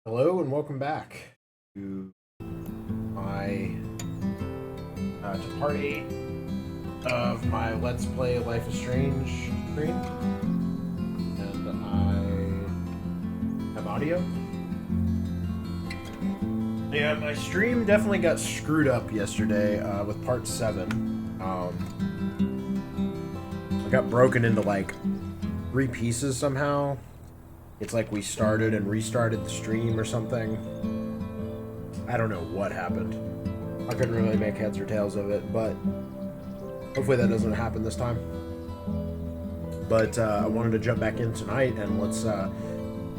Hello and welcome back to my to part 8 of my Let's Play Life is Strange stream, and I have audio. Yeah, my stream definitely got screwed up yesterday with part 7. I got broken into like 3 pieces somehow. It's like we started and restarted the stream or something. I don't know what happened. I couldn't really make heads or tails of it, but hopefully that doesn't happen this time. But I wanted to jump back in tonight and let's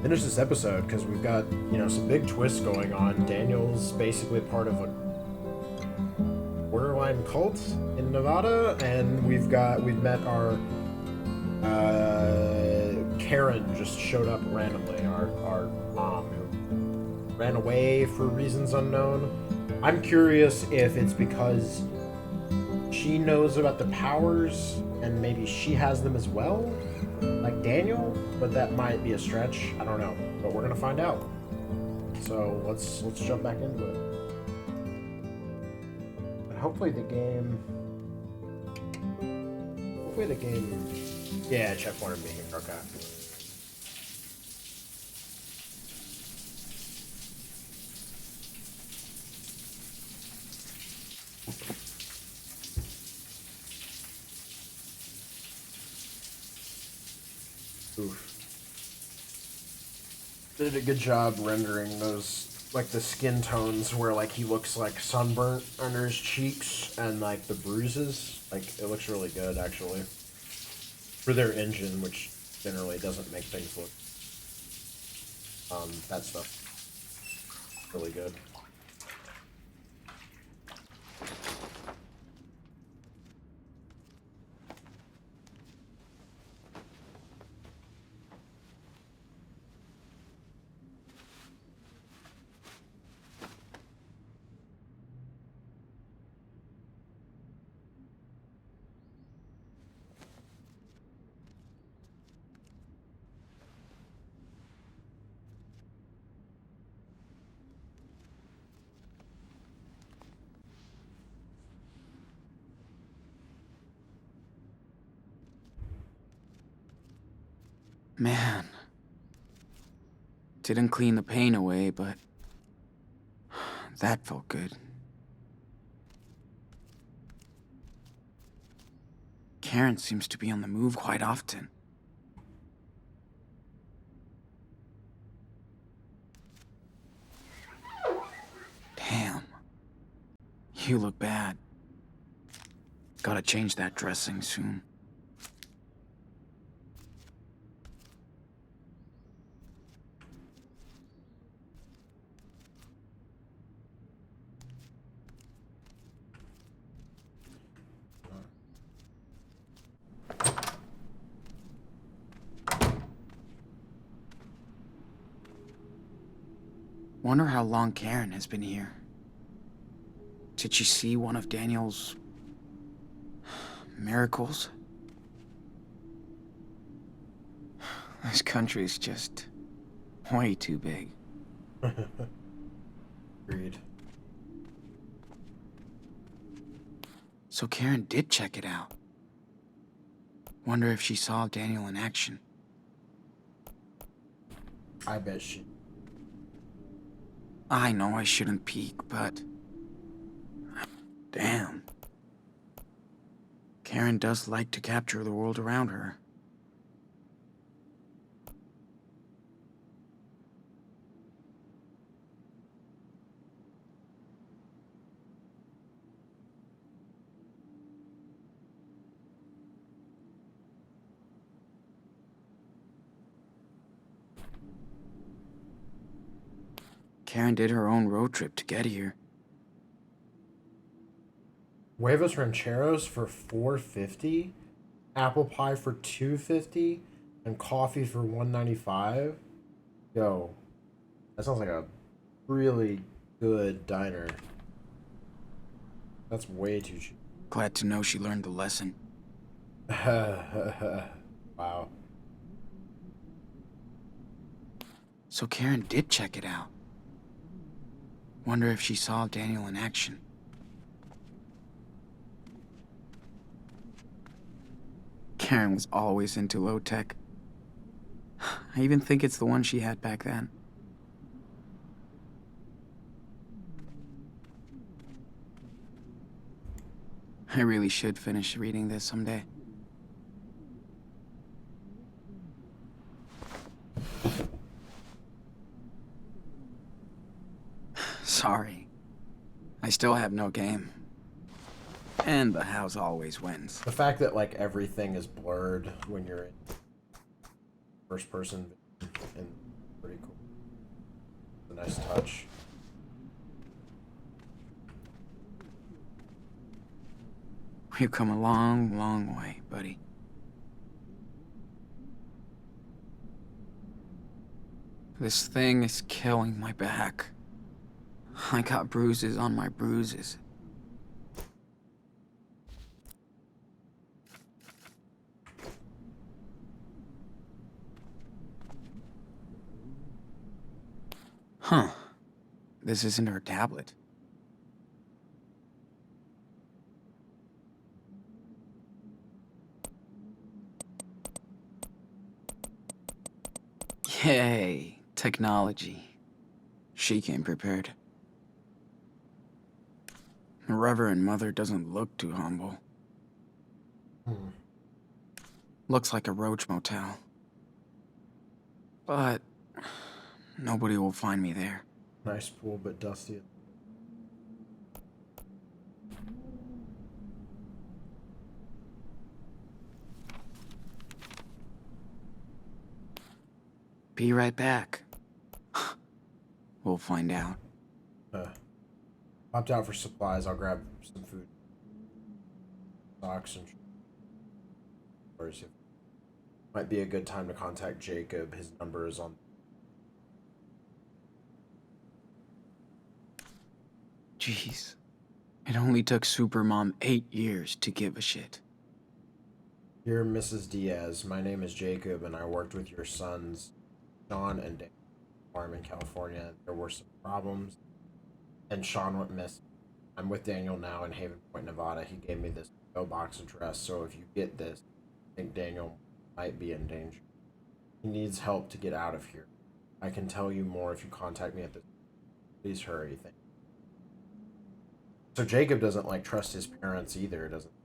finish this episode because we've got, some big twists going on. Daniel's basically part of a borderline cult in Nevada, and we've met our Karen just showed up randomly, our mom who ran away for reasons unknown. I'm curious if it's because she knows about the powers and maybe she has them as well, like Daniel, but that might be a stretch. I don't know, but we're gonna find out. So let's jump back into it. And hopefully the game. Yeah, Chef wanted me here. Okay. Oof. Did a good job rendering those, like the skin tones where like he looks like sunburnt under his cheeks and like the bruises. Like it looks really good actually. For their engine, which generally doesn't make things look that stuff really good. Man. Didn't clean the pain away, but that felt good. Karen seems to be on the move quite often. Damn. You look bad. Gotta change that dressing soon. Wonder how long Karen has been here. Did she see one of Daniel's miracles? This country's just way too big. Agreed. So Karen did check it out. Wonder if she saw Daniel in action. I bet she. I know I shouldn't peek, but... Damn. Karen does like to capture the world around her. Karen did her own road trip to get here. Huevos rancheros for $4.50, apple pie for $2.50, and coffee for $1.95. Yo, that sounds like a really good diner. That's way too cheap. Glad to know she learned the lesson. Wow. So Karen did check it out. Wonder if she saw Daniel in action. Karen was always into low tech. I even think it's the one she had back then. I really should finish reading this someday. Sorry. I still have no game. And the house always wins. The fact that, like, everything is blurred when you're in first person and pretty cool. It's a nice touch. We've come a long, long way, buddy. This thing is killing my back. I got bruises on my bruises. Huh. This isn't her tablet. Yay, technology. She came prepared. The Reverend Mother doesn't look too humble. Looks like a roach motel. But nobody will find me there. Nice pool, but dusty. Be right back. We'll find out. Popped out for supplies. I'll grab some food. Socks and might be a good time to contact Jacob. His number is on. Jeez. It only took Supermom 8 years to give a shit. Dear Mrs. Diaz, my name is Jacob and I worked with your sons, Sean and Dan, farm in California. There were some problems and Sean went missing. I'm with Daniel now in Haven Point, Nevada. He gave me this PO box address, so if you get this, I think Daniel might be in danger. He needs help to get out of here. I can tell you more if you contact me at this. Please hurry. Thank you. So Jacob doesn't like trust his parents either, doesn't he?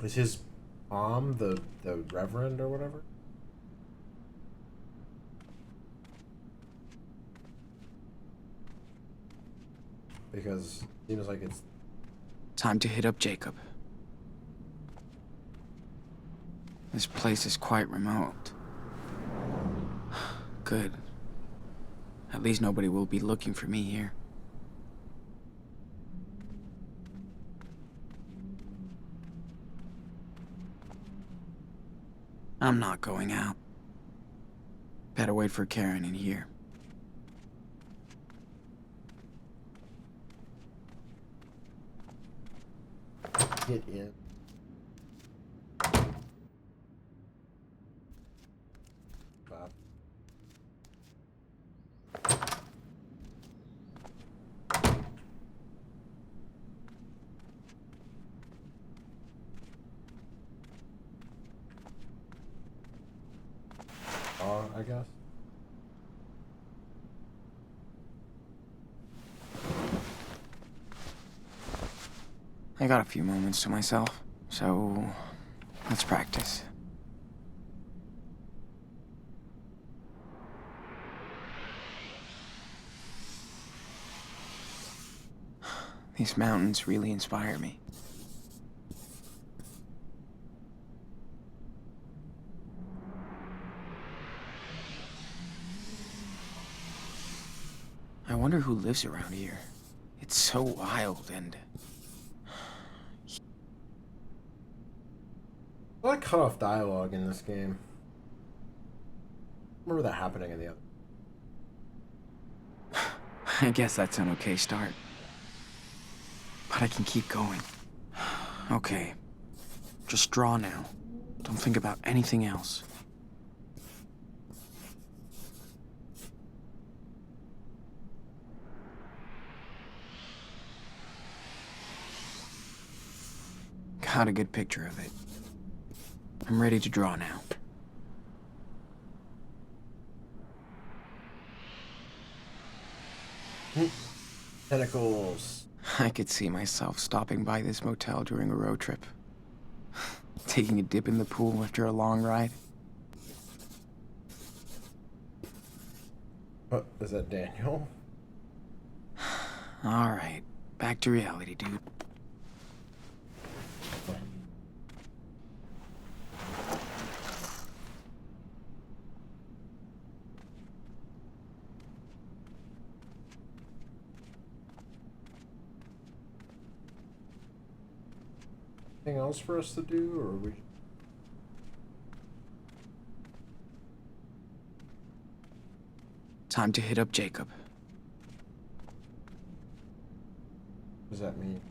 Was his mom the Reverend or whatever? Because it seems like it's Time to hit up Jacob. This place is quite remote. Good. At least nobody will be looking for me here. I'm not going out. Better wait for Karen in here. get in. Bob. I guess. I got a few moments to myself, so let's practice. These mountains really inspire me. I wonder who lives around here. It's so wild and... I like cut off dialogue in this game. I remember that happening in the other. I guess that's an okay start. But I can keep going. Okay. Just draw now. Don't think about anything else. Got a good picture of it. I'm ready to draw now. Tentacles. I could see myself stopping by this motel during a road trip. Taking a dip in the pool after a long ride. Oh, is that Daniel? Alright, back to reality, dude. Anything else for us to do, or are we? Time to hit up Jacob. What does that mean?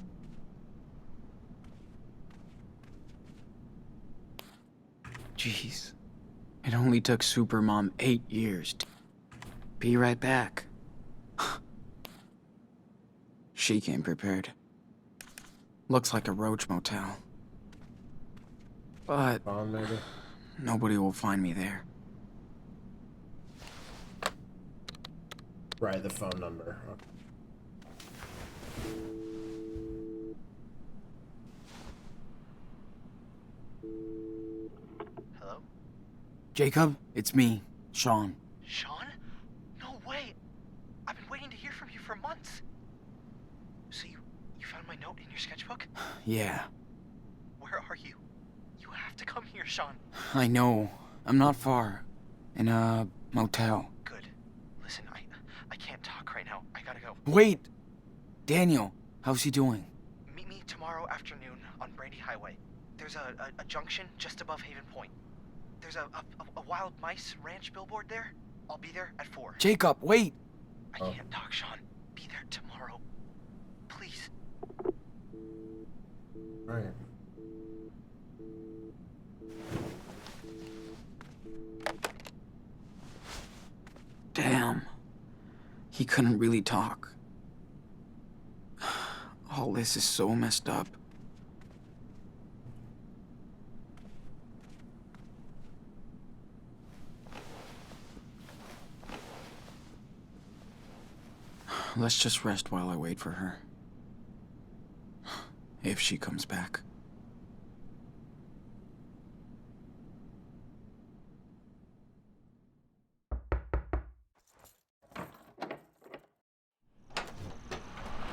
Jeez. It only took Supermom 8 years to be right back. She came prepared. Looks like a roach motel. But Bond, maybe? nobody will find me there. Right, the phone number. Okay. Hello? Jacob, it's me, Sean. Sean? No way! I've been waiting to hear from you for months. So you found my note in your sketchbook? Yeah, Where are you? You have to come here, Sean. I know. I'm not far. In a motel. Good. Listen, I can't talk right now. I gotta go. Wait! Daniel, how's he doing? Meet me tomorrow afternoon on Brandy Highway. There's a junction just above Haven Point. There's a wild mice ranch billboard there. I'll be there at 4. Jacob, wait! I can't talk, Sean. Be there tomorrow. Please. Right. Damn. He couldn't really talk. All this is so messed up. Let's just rest while I wait for her. If she comes back.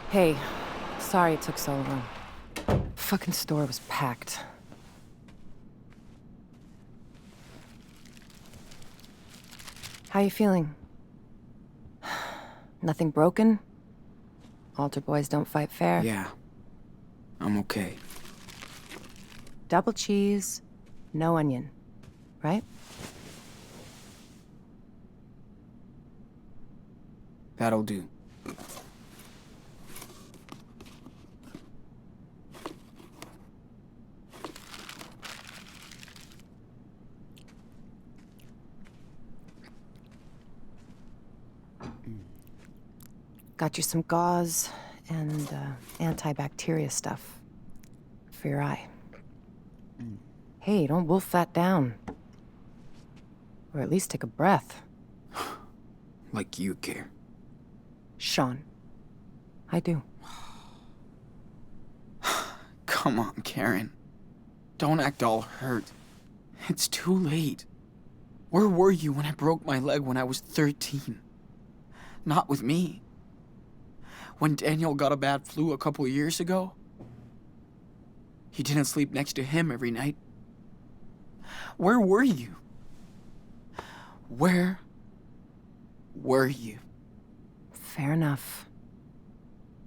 Hey, sorry it took so long. Fucking store was packed. How you feeling? Nothing broken? Altar boys don't fight fair? Yeah. I'm okay. Double cheese, no onion, right? That'll do. Got you some gauze and antibacteria stuff for your eye. Hey, don't wolf that down. Or at least take a breath. Like you care. Sean, I do. Come on, Karen. Don't act all hurt. It's too late. Where were you when I broke my leg when I was 13? Not with me. When Daniel got a bad flu a couple years ago, you didn't sleep next to him every night. Where were you? Where were you? Fair enough.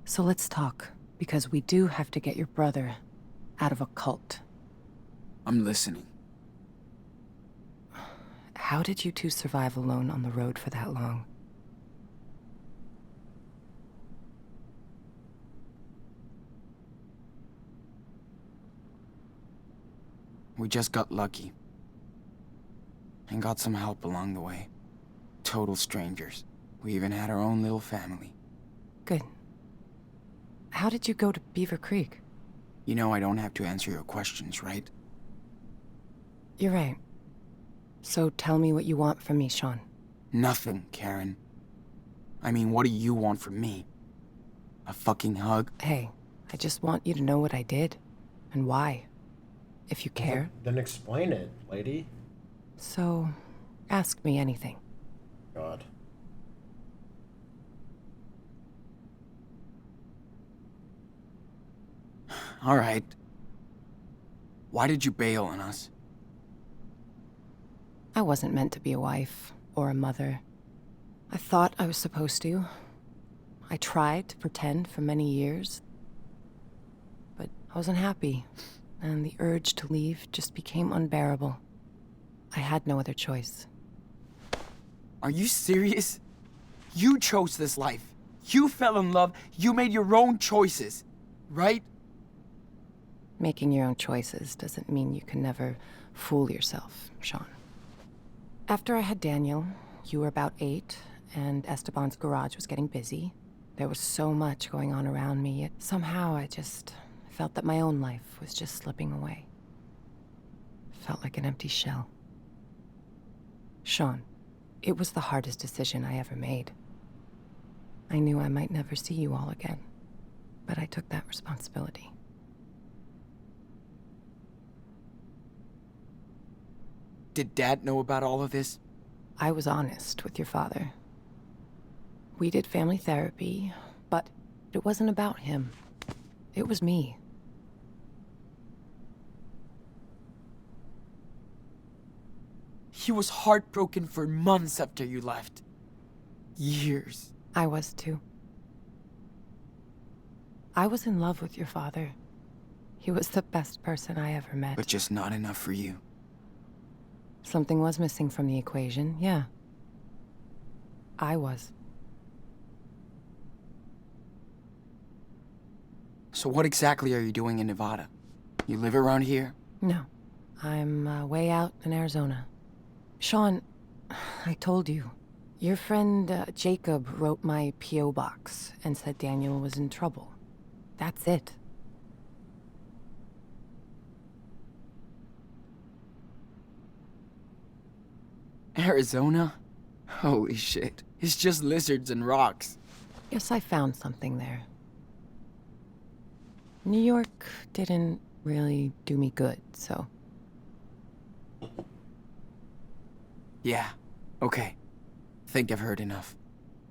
So let's talk, because we do have to get your brother out of a cult. I'm listening. How did you two survive alone on the road for that long? We just got lucky. And got some help along the way. Total strangers. We even had our own little family. Good. How did you go to Beaver Creek? You know I don't have to answer your questions, right? You're right. So tell me what you want from me, Sean. Nothing, Karen. I mean, what do you want from me? A fucking hug? Hey, I just want you to know what I did and why, if you care. Then explain it, lady. So, ask me anything. God. All right. Why did you bail on us? I wasn't meant to be a wife or a mother. I thought I was supposed to. I tried to pretend for many years. But I wasn't happy, and the urge to leave just became unbearable. I had no other choice. Are you serious? You chose this life. You fell in love. You made your own choices, right? Making your own choices doesn't mean you can never fool yourself, Sean. After I had Daniel, you were about 8, and Esteban's garage was getting busy. There was so much going on around me, yet somehow I just felt that my own life was just slipping away. Felt like an empty shell. Sean, it was the hardest decision I ever made. I knew I might never see you all again, but I took that responsibility. Did Dad know about all of this? I was honest with your father. We did family therapy, but it wasn't about him. It was me. He was heartbroken for months after you left. Years. I was too. I was in love with your father. He was the best person I ever met. But just not enough for you. Something was missing from the equation, yeah. I was. So what exactly are you doing in Nevada? You live around here? No. I'm way out in Arizona. Sean, I told you. Your friend Jacob wrote my P.O. box and said Daniel was in trouble. That's it. Arizona? Holy shit. It's just lizards and rocks. Guess I found something there. New York didn't really do me good, so... Yeah, okay. Think I've heard enough.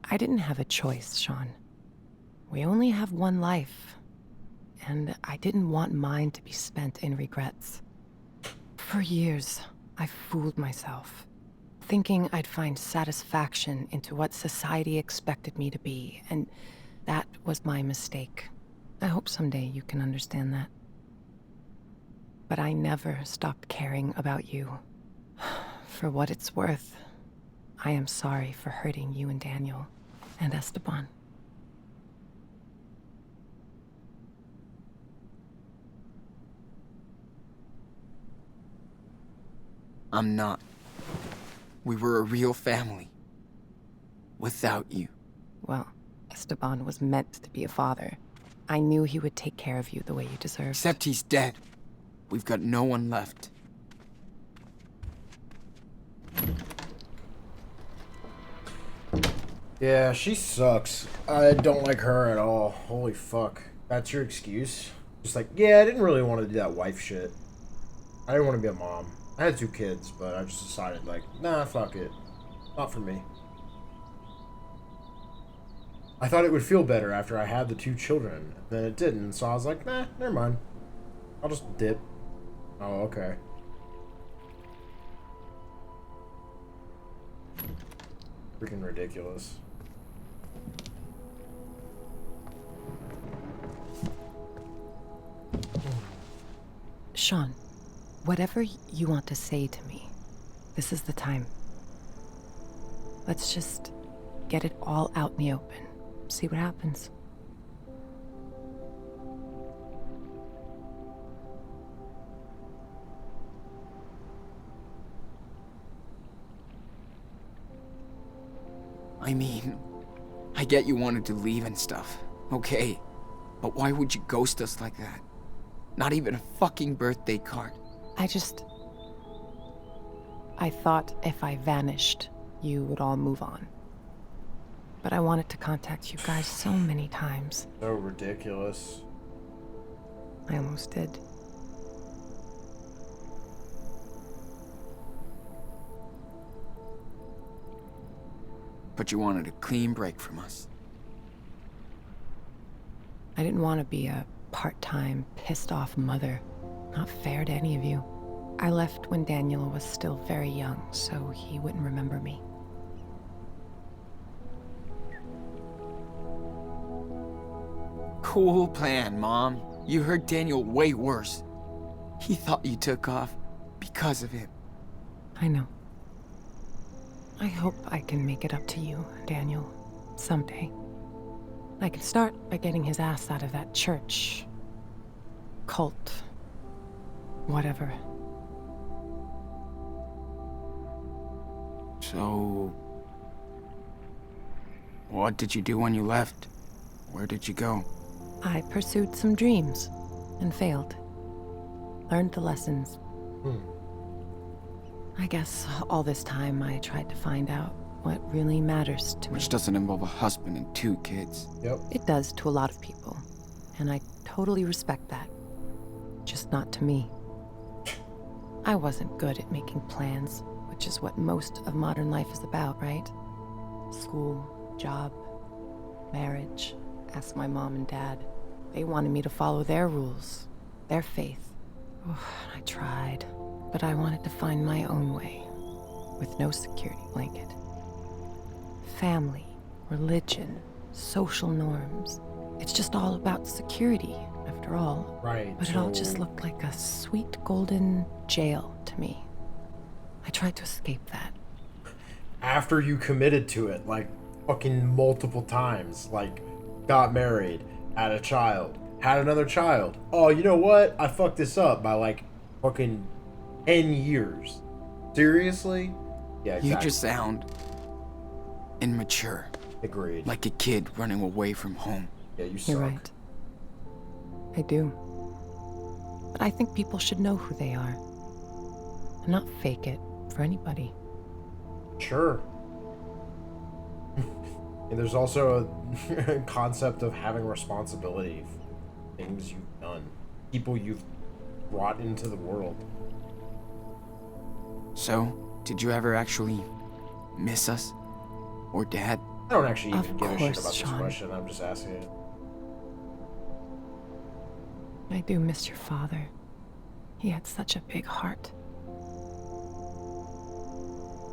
I didn't have a choice, Sean. We only have one life, and I didn't want mine to be spent in regrets. For years, I fooled myself, thinking I'd find satisfaction into what society expected me to be, and that was my mistake. I hope someday you can understand that. But I never stopped caring about you. For what it's worth, I am sorry for hurting you and Daniel and Esteban. I'm not. We were a real family. Without you. Well, Esteban was meant to be a father. I knew he would take care of you the way you deserved. Except he's dead. We've got no one left. Yeah, she sucks. I don't like her at all. Holy fuck. That's your excuse? Just like, yeah, I didn't really want to do that wife shit. I didn't want to be a mom. I had 2 kids, but I just decided, like, nah, fuck it. Not for me. I thought it would feel better after I had the 2 children. Then it didn't, so I was like, nah, never mind. I'll just dip. Oh, okay. Freaking ridiculous. Sean, whatever you want to say to me, this is the time. Let's just get it all out in the open. See what happens. I mean, I get you wanted to leave and stuff. Okay. But why would you ghost us like that? Not even a fucking birthday card. I thought if I vanished, you would all move on. But I wanted to contact you guys so many times. So ridiculous. I almost did. But you wanted a clean break from us. I didn't want to be a part-time, pissed-off mother. Not fair to any of you. I left when Daniel was still very young, so he wouldn't remember me. Cool plan, Mom. You hurt Daniel way worse. He thought you took off because of him. I know. I hope I can make it up to you, Daniel, someday. I can start by getting his ass out of that church. Cult. Whatever. So... what did you do when you left? Where did you go? I pursued some dreams and failed. Learned the lessons. I guess all this time I tried to find out what really matters to me. Which doesn't involve a husband and 2 kids. Yep. It does to a lot of people, and I totally respect that. Just not to me. I wasn't good at making plans, which is what most of modern life is about, right? School, job, marriage. Ask my mom and dad. They wanted me to follow their rules, their faith. Oh, I tried, but I wanted to find my own way, with no security blanket. Family, religion, social norms. It's just all about security, after all. Right. But it all just looked like a sweet golden jail to me. I tried to escape that. After you committed to it, like, fucking multiple times. Like, got married, had a child, had another child. Oh, you know what? I fucked this up by, like, fucking 10 years. Seriously? Yeah, exactly. You just sound... immature. Agreed. Like a kid running away from home. Yeah, you suck. You're right. I do. But I think people should know who they are. And not fake it for anybody. Sure. And there's also a concept of having responsibility for things you've done. People you've brought into the world. So, did you ever actually miss us? Or Dad? I don't actually Of even give a shit course, about this Sean. question. I'm just asking it. I do miss your father. He had such a big heart.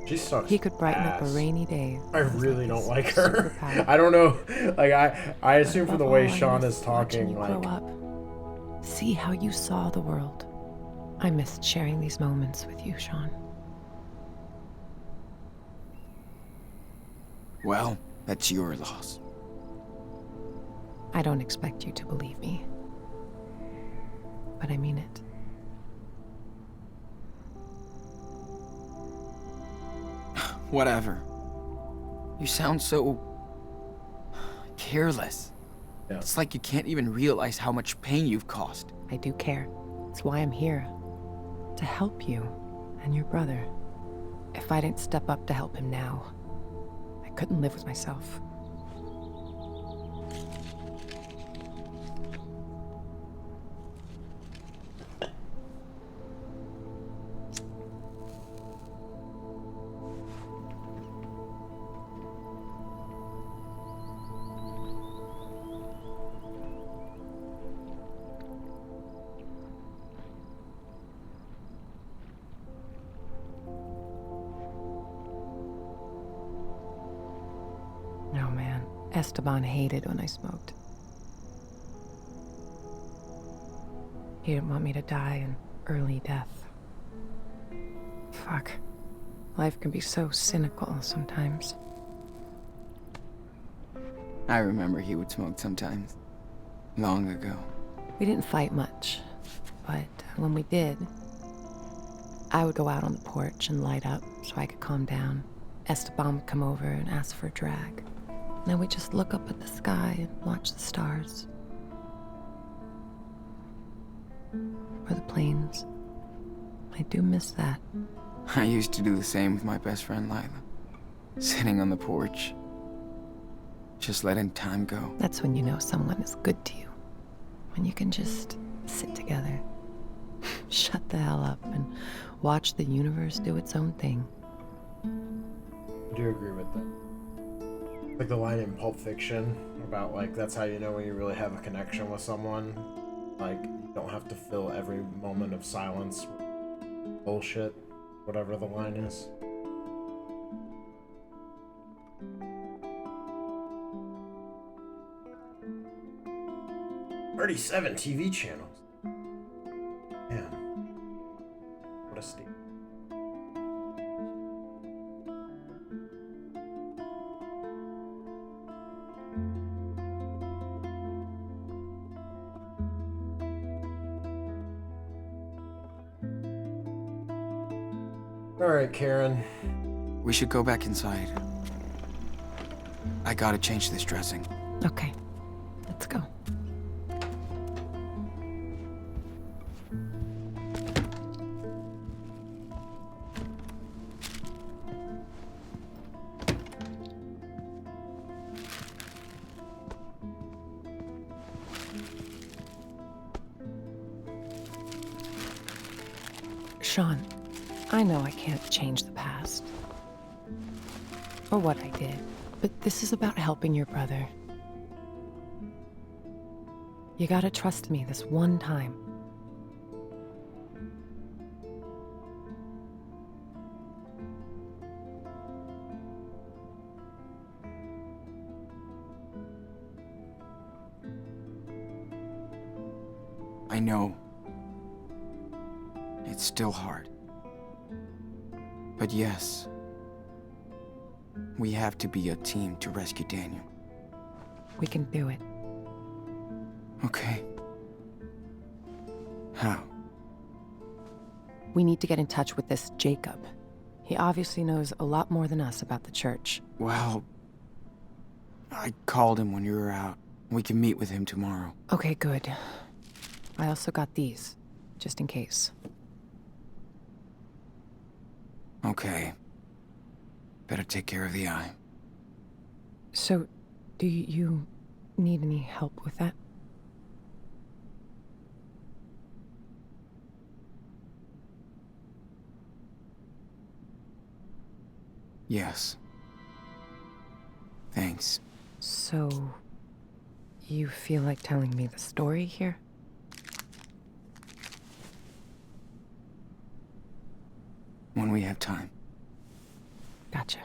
She sucks. He could brighten up a ass. rainy day. I It was really his don't like her. superpower. I don't know. Like I assume from Above the way all, I Sean miss is watching talking, you like grow up. See how you saw the world. I missed sharing these moments with you, Sean. Well, that's your loss. I don't expect you to believe me. But I mean it. Whatever. You sound so... careless. Yeah. It's like you can't even realize how much pain you've caused. I do care. It's why I'm here. To help you and your brother. If I didn't step up to help him now, I couldn't live with myself. No, man. Esteban hated when I smoked. He didn't want me to die an early death. Fuck. Life can be so cynical sometimes. I remember he would smoke sometimes. Long ago. We didn't fight much, but when we did, I would go out on the porch and light up so I could calm down. Esteban would come over and ask for a drag. And then we'd just look up at the sky and watch the stars. for the planes. I do miss that. I used to do the same with my best friend Lila. Sitting on the porch, just letting time go. That's when you know someone is good to you. When you can just sit together, shut the hell up, and watch the universe do its own thing. I do agree with that. Like the line in Pulp Fiction about, like, that's how you know when you really have a connection with someone. Like, you don't have to fill every moment of silence with bullshit, whatever the line is. "37 TV channels. Man, what a steep. All right, Karen. We should go back inside. I gotta change this dressing. Okay, let's go. Sean, I know I can't change the past. Or what I did, but this is about helping your brother. You gotta trust me this one time. I know. It's still hard. But yes, we have to be a team to rescue Daniel. We can do it. Okay. How? We need to get in touch with this Jacob. He obviously knows a lot more than us about the church. Well, I called him when you were out. We can meet with him tomorrow. Okay, good. I also got these, just in case. Okay. Better take care of the eye. So, do you need any help with that? Yes. Thanks. So, you feel like telling me the story here? When we have time. Gotcha.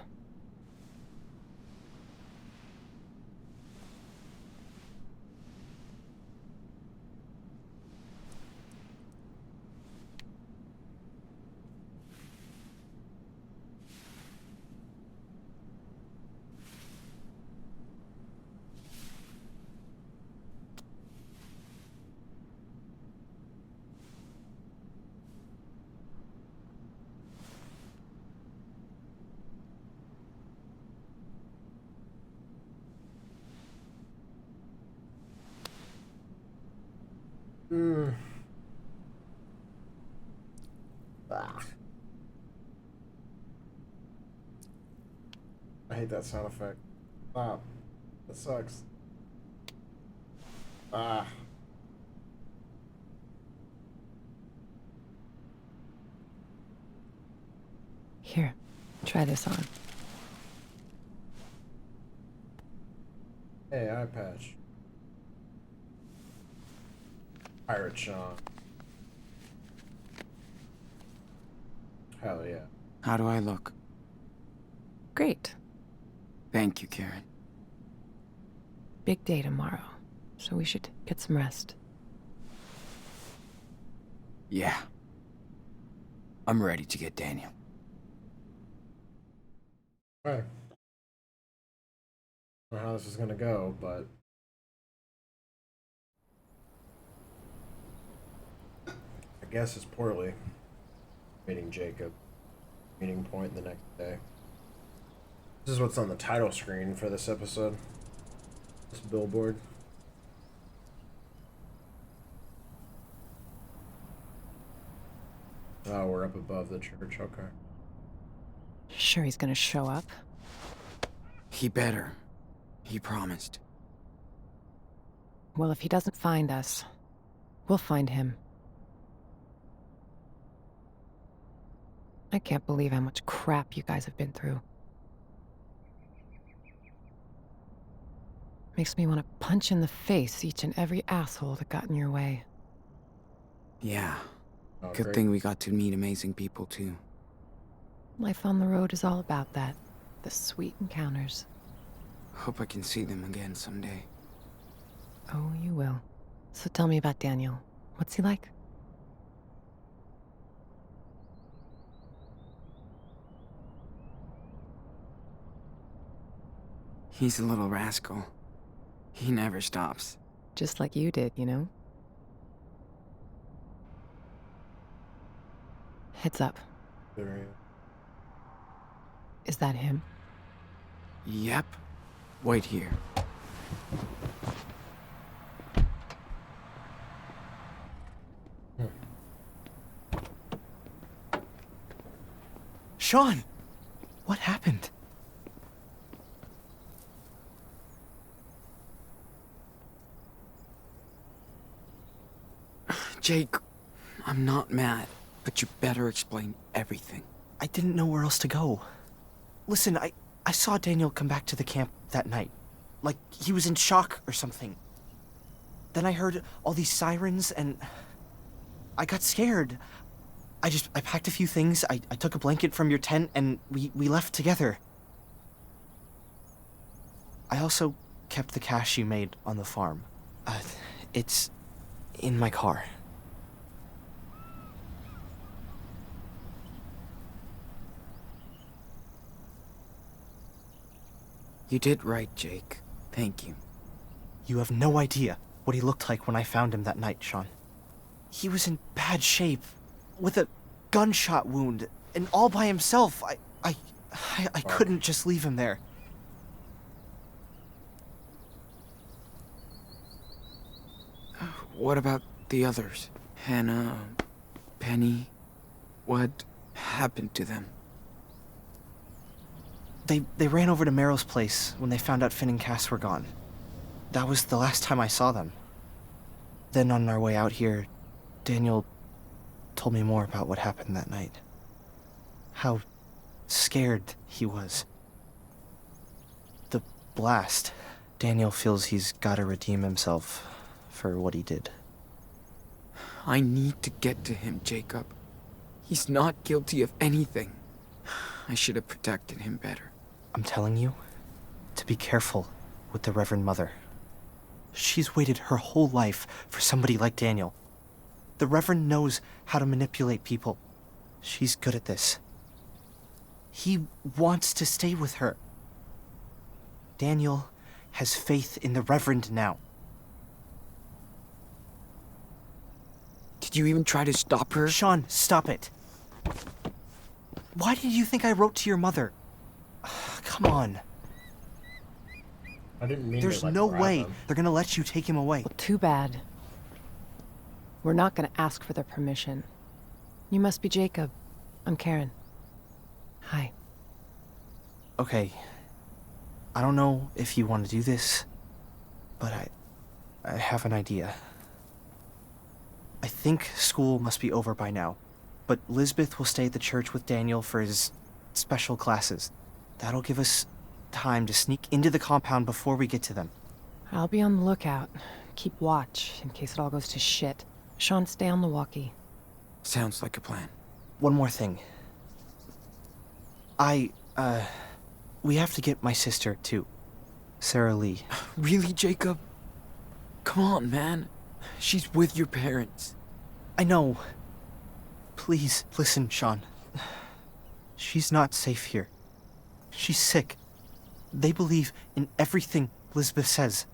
Ah. I hate that sound effect. Stop. That sucks. Ah. Here, try this on. Hey, eye patch. Pirate Sean. Hell yeah. How do I look? Great. Thank you, Karen. Big day tomorrow, so we should get some rest. Yeah. I'm ready to get Daniel. Alright. I don't know how this is gonna go, but I guess it's poorly. Meeting Jacob. Meeting point the next day. This is what's on the title screen for this episode. This billboard. Oh, we're up above the church. Okay. Sure he's gonna show up? He better. He promised. Well, if he doesn't find us, we'll find him. I can't believe how much crap you guys have been through. Makes me want to punch in the face each and every asshole that got in your way. Yeah. Oh, Good great. thing we got to meet amazing people, too. Life on the road is all about that. The sweet encounters. Hope I can see them again someday. Oh, you will. So tell me about Daniel. What's he like? He's a little rascal. He never stops. Just like you did, you know? Heads up. There he is. Is that him? Yep. Wait here. Sean! What happened? Jake, I'm not mad, but you better explain everything. I didn't know where else to go. Listen, I saw Daniel come back to the camp that night. Like he was in shock or something. Then I heard all these sirens and I got scared. I packed a few things, I took a blanket from your tent and we left together. I also kept the cash you made on the farm. It's in my car. You did right, Jake. Thank you. You have no idea what he looked like when I found him that night, Sean. He was in bad shape, with a gunshot wound, and all by himself. I couldn't just leave him there. What about the others? Hannah, Penny? What happened to them? They ran over to Merrill's place when they found out Finn and Cass were gone. That was the last time I saw them. Then on our way out here, Daniel told me more about what happened that night. How scared he was. The blast. Daniel feels he's gotta redeem himself for what he did. I need to get to him, Jacob. He's not guilty of anything. I should have protected him better. I'm telling you to be careful with the Reverend Mother. She's waited her whole life for somebody like Daniel. The Reverend knows how to manipulate people. She's good at this. He wants to stay with her. Daniel has faith in the Reverend now. Did you even try to stop her? Sean, stop it. Why did you think I wrote to your mother? Come on. I didn't mean There's to, like, no grab way him. they're gonna let you take him away. Well, too bad. We're not gonna ask for their permission. You must be Jacob. I'm Karen. Hi. Okay. I don't know if you want to do this, but I have an idea. I think school must be over by now, but Lisbeth will stay at the church with Daniel for his special classes. That'll give us time to sneak into the compound before we get to them. I'll be on the lookout. Keep watch in case it all goes to shit. Sean, stay on the walkie. Sounds like a plan. One more thing. We have to get my sister, too. Sarah Lee. Really, Jacob? Come on, man. She's with your parents. I know. Please, listen, Sean. She's not safe here. She's sick. They believe in everything Lisbeth says.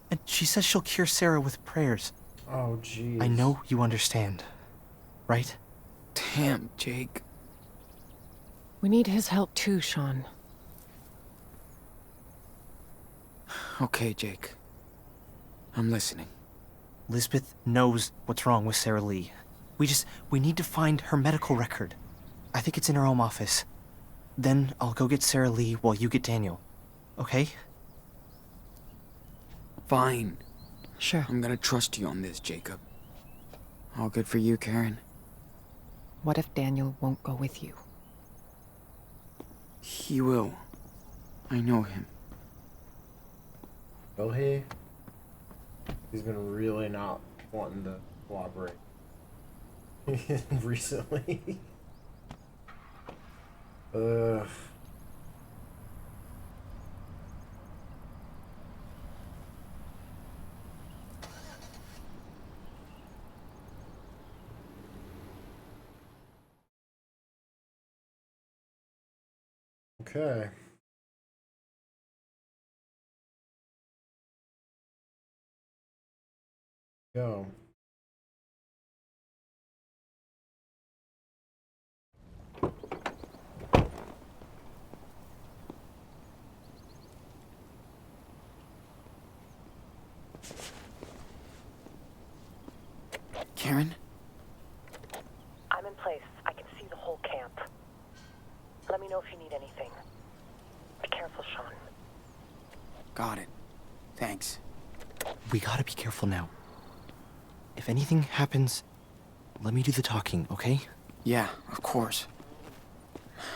And she says she'll cure Sarah with prayers. Oh, jeez. I know you understand, right? Damn, Jake. We need his help too, Sean. Okay, Jake. I'm listening. Lisbeth knows what's wrong with Sarah Lee. We need to find her medical record. I think it's in her home office. Then I'll go get Sarah Lee while you get Daniel. Okay? Fine. Sure. I'm gonna trust you on this, Jacob. All good for you, Karen. What if Daniel won't go with you? He will. I know him. Will he? He's been really not wanting to cooperate recently. Ugh. Okay. Go. Karen? I'm in place. I can see the whole camp. Let me know if you need anything. Be careful, Sean. Got it. Thanks. We gotta be careful now. If anything happens, let me do the talking, okay? Yeah, of course.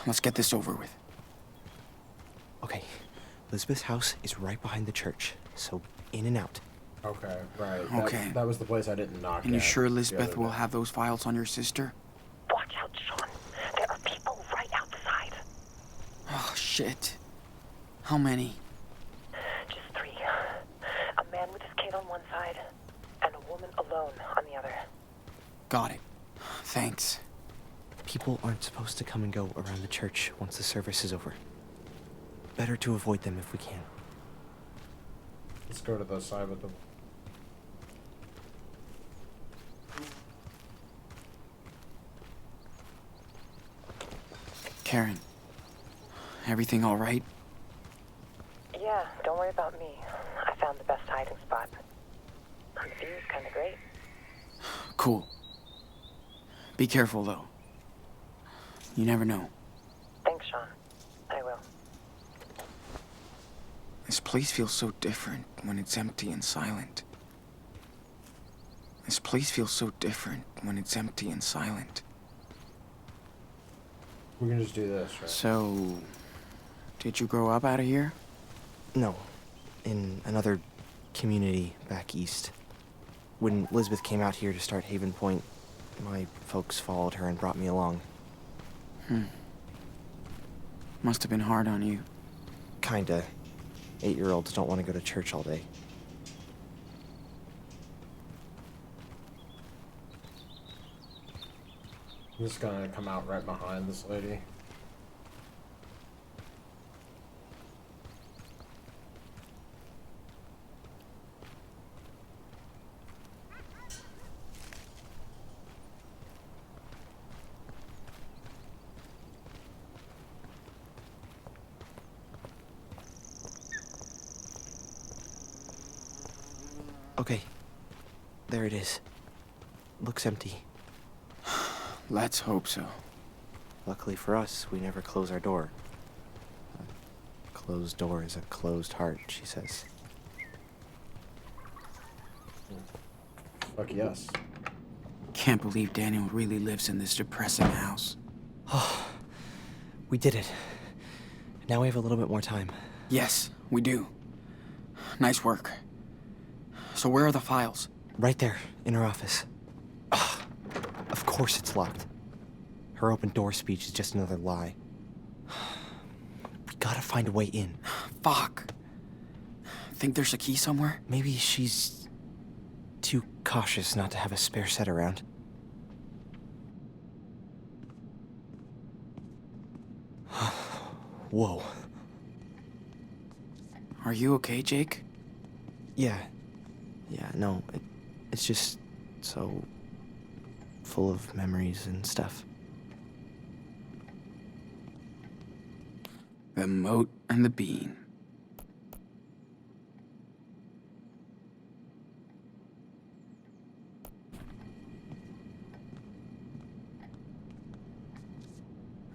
Let's get this over with. Okay. Elizabeth's house is right behind the church, so in and out. Okay, right. Okay. That was the place I didn't knock And you at sure the Elizabeth other will day. have those files on your sister? Watch out, Sean. There are people right outside. Oh, shit. How many? Just 3. A man with his kid on one side, and a woman alone on the other. Got it. Thanks. People aren't supposed to come and go around the church once the service is over. Better to avoid them if we can. Let's go to the side with the... Karen, everything all right? Yeah, don't worry about me. I found the best hiding spot. And the view is kind of great. Cool. Be careful, though. You never know. Thanks, Sean. I will. This place feels so different when it's empty and silent. This place feels so different when it's empty and silent. We can just do this, right? So, did you grow up out of here? No, in another community back east. When Elizabeth came out here to start Haven Point, my folks followed her and brought me along. Must have been hard on you. Kinda. 8-year-olds don't want to go to church all day. I'm just gonna come out right behind this lady. Okay. There it is. Looks empty. Let's hope so. Luckily for us, we never close our door. A closed door is a closed heart, she says. Fuck yes. Can't believe Daniel really lives in this depressing house. We did it. Now we have a little bit more time. Yes, we do. Nice work. So where are the files? Right there, in her office. Ugh, of course it's locked. Her open door speech is just another lie. We gotta find a way in. Fuck. Think there's a key somewhere? Maybe she's too cautious not to have a spare set around. Whoa. Are you okay, Jake? Yeah. Yeah, no, it's just so full of memories and stuff. The moat and the bean.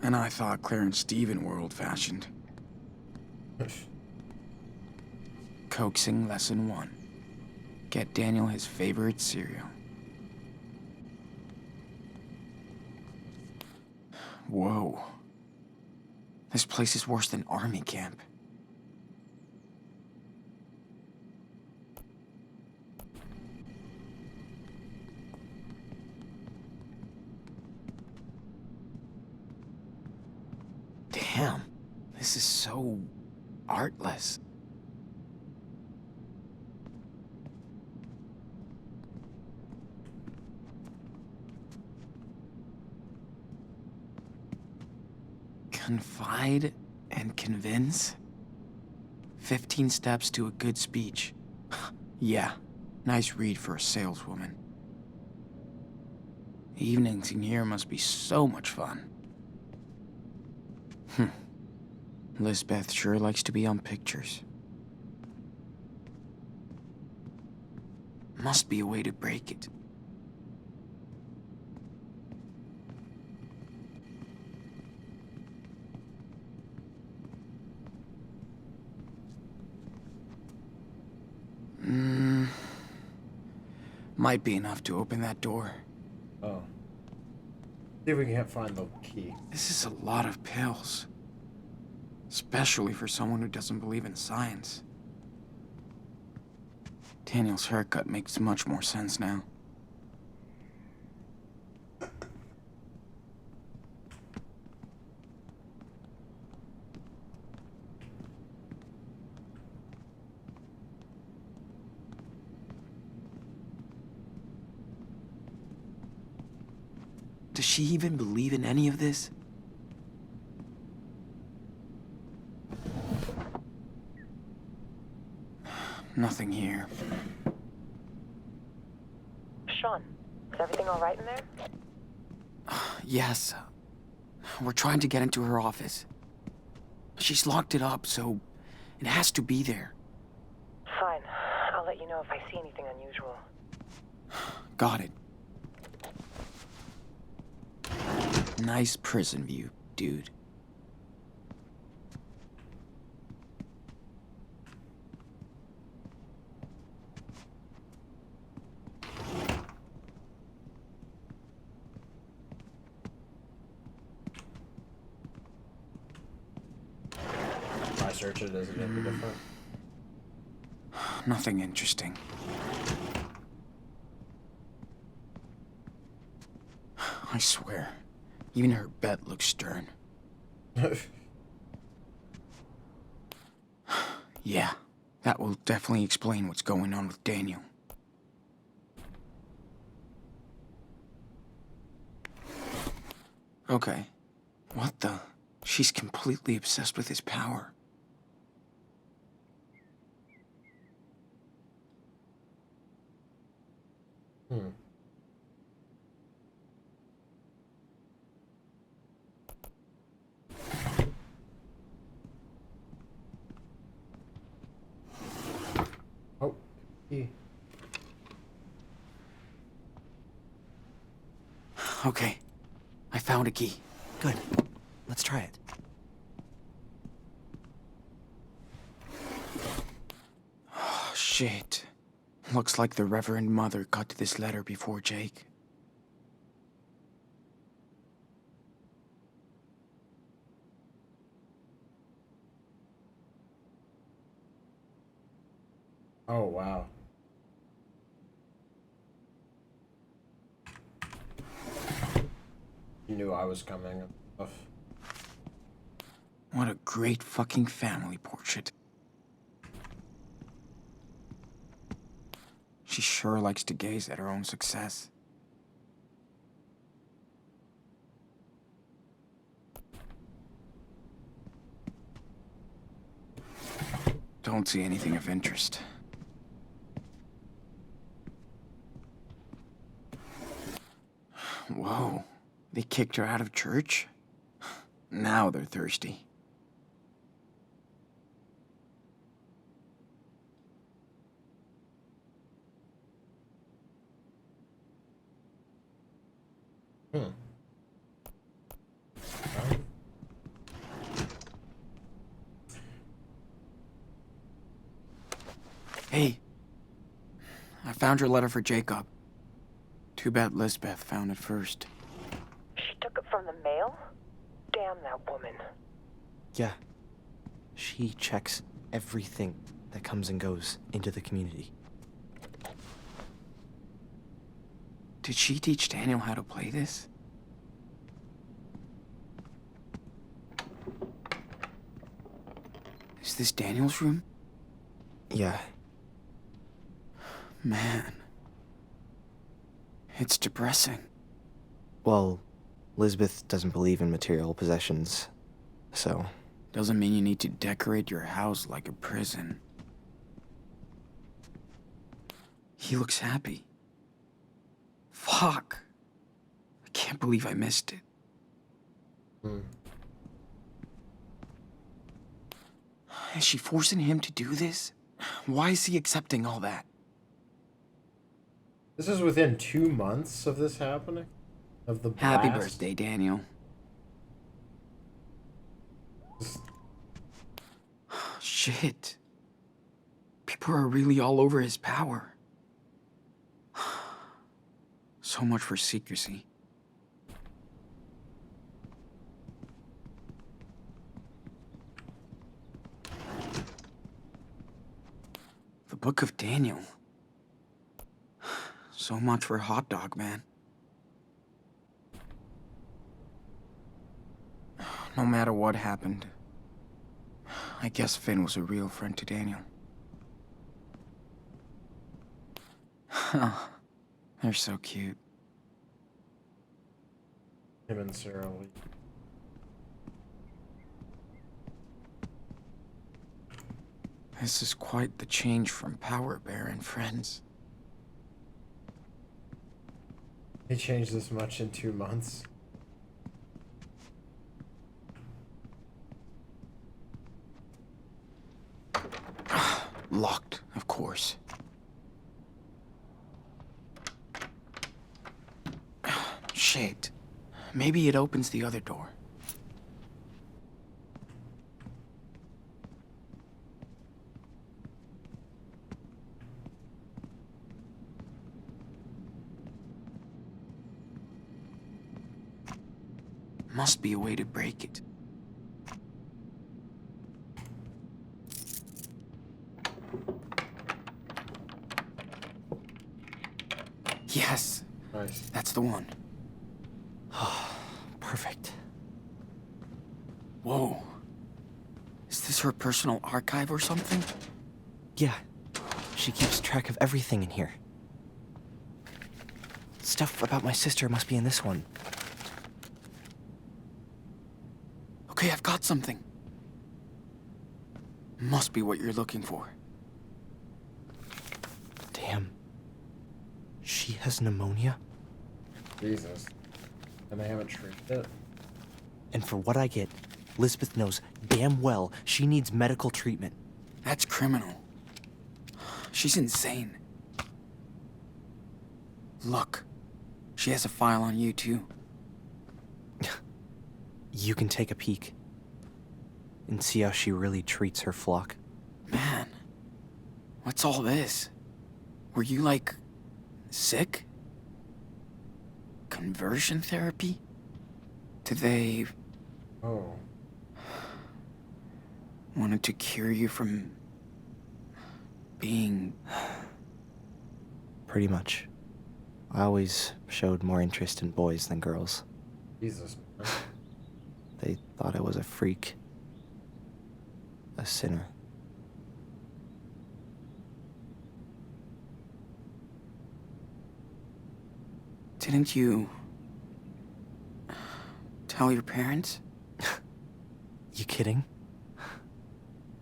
And I thought Claire and Steven were old-fashioned. Coaxing lesson 1. Get Daniel his favorite cereal. Whoa. This place is worse than army camp. Damn, this is so artless. Confide and convince? 15 steps to a good speech. Yeah, nice read for a saleswoman. Evenings in here must be so much fun. Lisbeth sure likes to be on pictures. Must be a way to break it. Might be enough to open that door. Oh. See if we can't find the key. This is a lot of pills. Especially for someone who doesn't believe in science. Daniel's haircut makes much more sense now. Does she even believe in any of this? Nothing here. Sean, is everything all right in there? Yes. We're trying to get into her office. She's locked it up, so it has to be there. Fine. I'll let you know if I see anything unusual. Got it. Nice prison view, dude. If I search it, does it make a difference? Nothing interesting. I swear, even her bed looks stern. Yeah, that will definitely explain what's going on with Daniel. Okay. What the? She's completely obsessed with his power. Oh, key. Okay, I found a key. Good. Let's try it. Oh, shit. Looks like the Reverend Mother got to this letter before Jake. Oh, wow. You knew I was coming and stuff. What a great fucking family portrait. She sure likes to gaze at her own success. Don't see anything of interest. Whoa, they kicked her out of church? Now they're thirsty. Hey, I found your letter for Jacob. Too bad Lisbeth found it first. She took it from the mail? Damn that woman. Yeah. She checks everything that comes and goes into the community. Did she teach Daniel how to play this? Is this Daniel's room? Yeah. Man. It's depressing. Well, Lisbeth doesn't believe in material possessions, so... Doesn't mean you need to decorate your house like a prison. He looks happy. Fuck. I can't believe I missed it. Is she forcing him to do this? Why is he accepting all that? This is within 2 months of this happening? Of the blast? Happy birthday, Daniel. Shit. People are really all over his power. So much for secrecy. The Book of Daniel. So much for Hot Dog Man. No matter what happened, I guess Finn was a real friend to Daniel. They're so cute. Him and Sarah Lee. This is quite the change from Power Bear and Friends. He changed this much in 2 months. Locked, of course. Shit. Maybe it opens the other door. Must be a way to break it. Yes, Nice. that's the one. Perfect. Whoa. Is this her personal archive or something? Yeah. She keeps track of everything in here. Stuff about my sister must be in this one. Okay, I've got something. Must be what you're looking for. Damn. She has pneumonia? Jesus. And they haven't treated it? And for what I get, Lisbeth knows damn well she needs medical treatment. That's criminal. She's insane. Look, she has a file on you too. You can take a peek and see how she really treats her flock. Man, what's all this? Were you, like, sick? Conversion therapy? Did they Oh. wanted to cure you from being... Pretty much. I always showed more interest in boys than girls. Jesus. Man. They thought I was a freak. A sinner. Didn't you tell your parents? You kidding?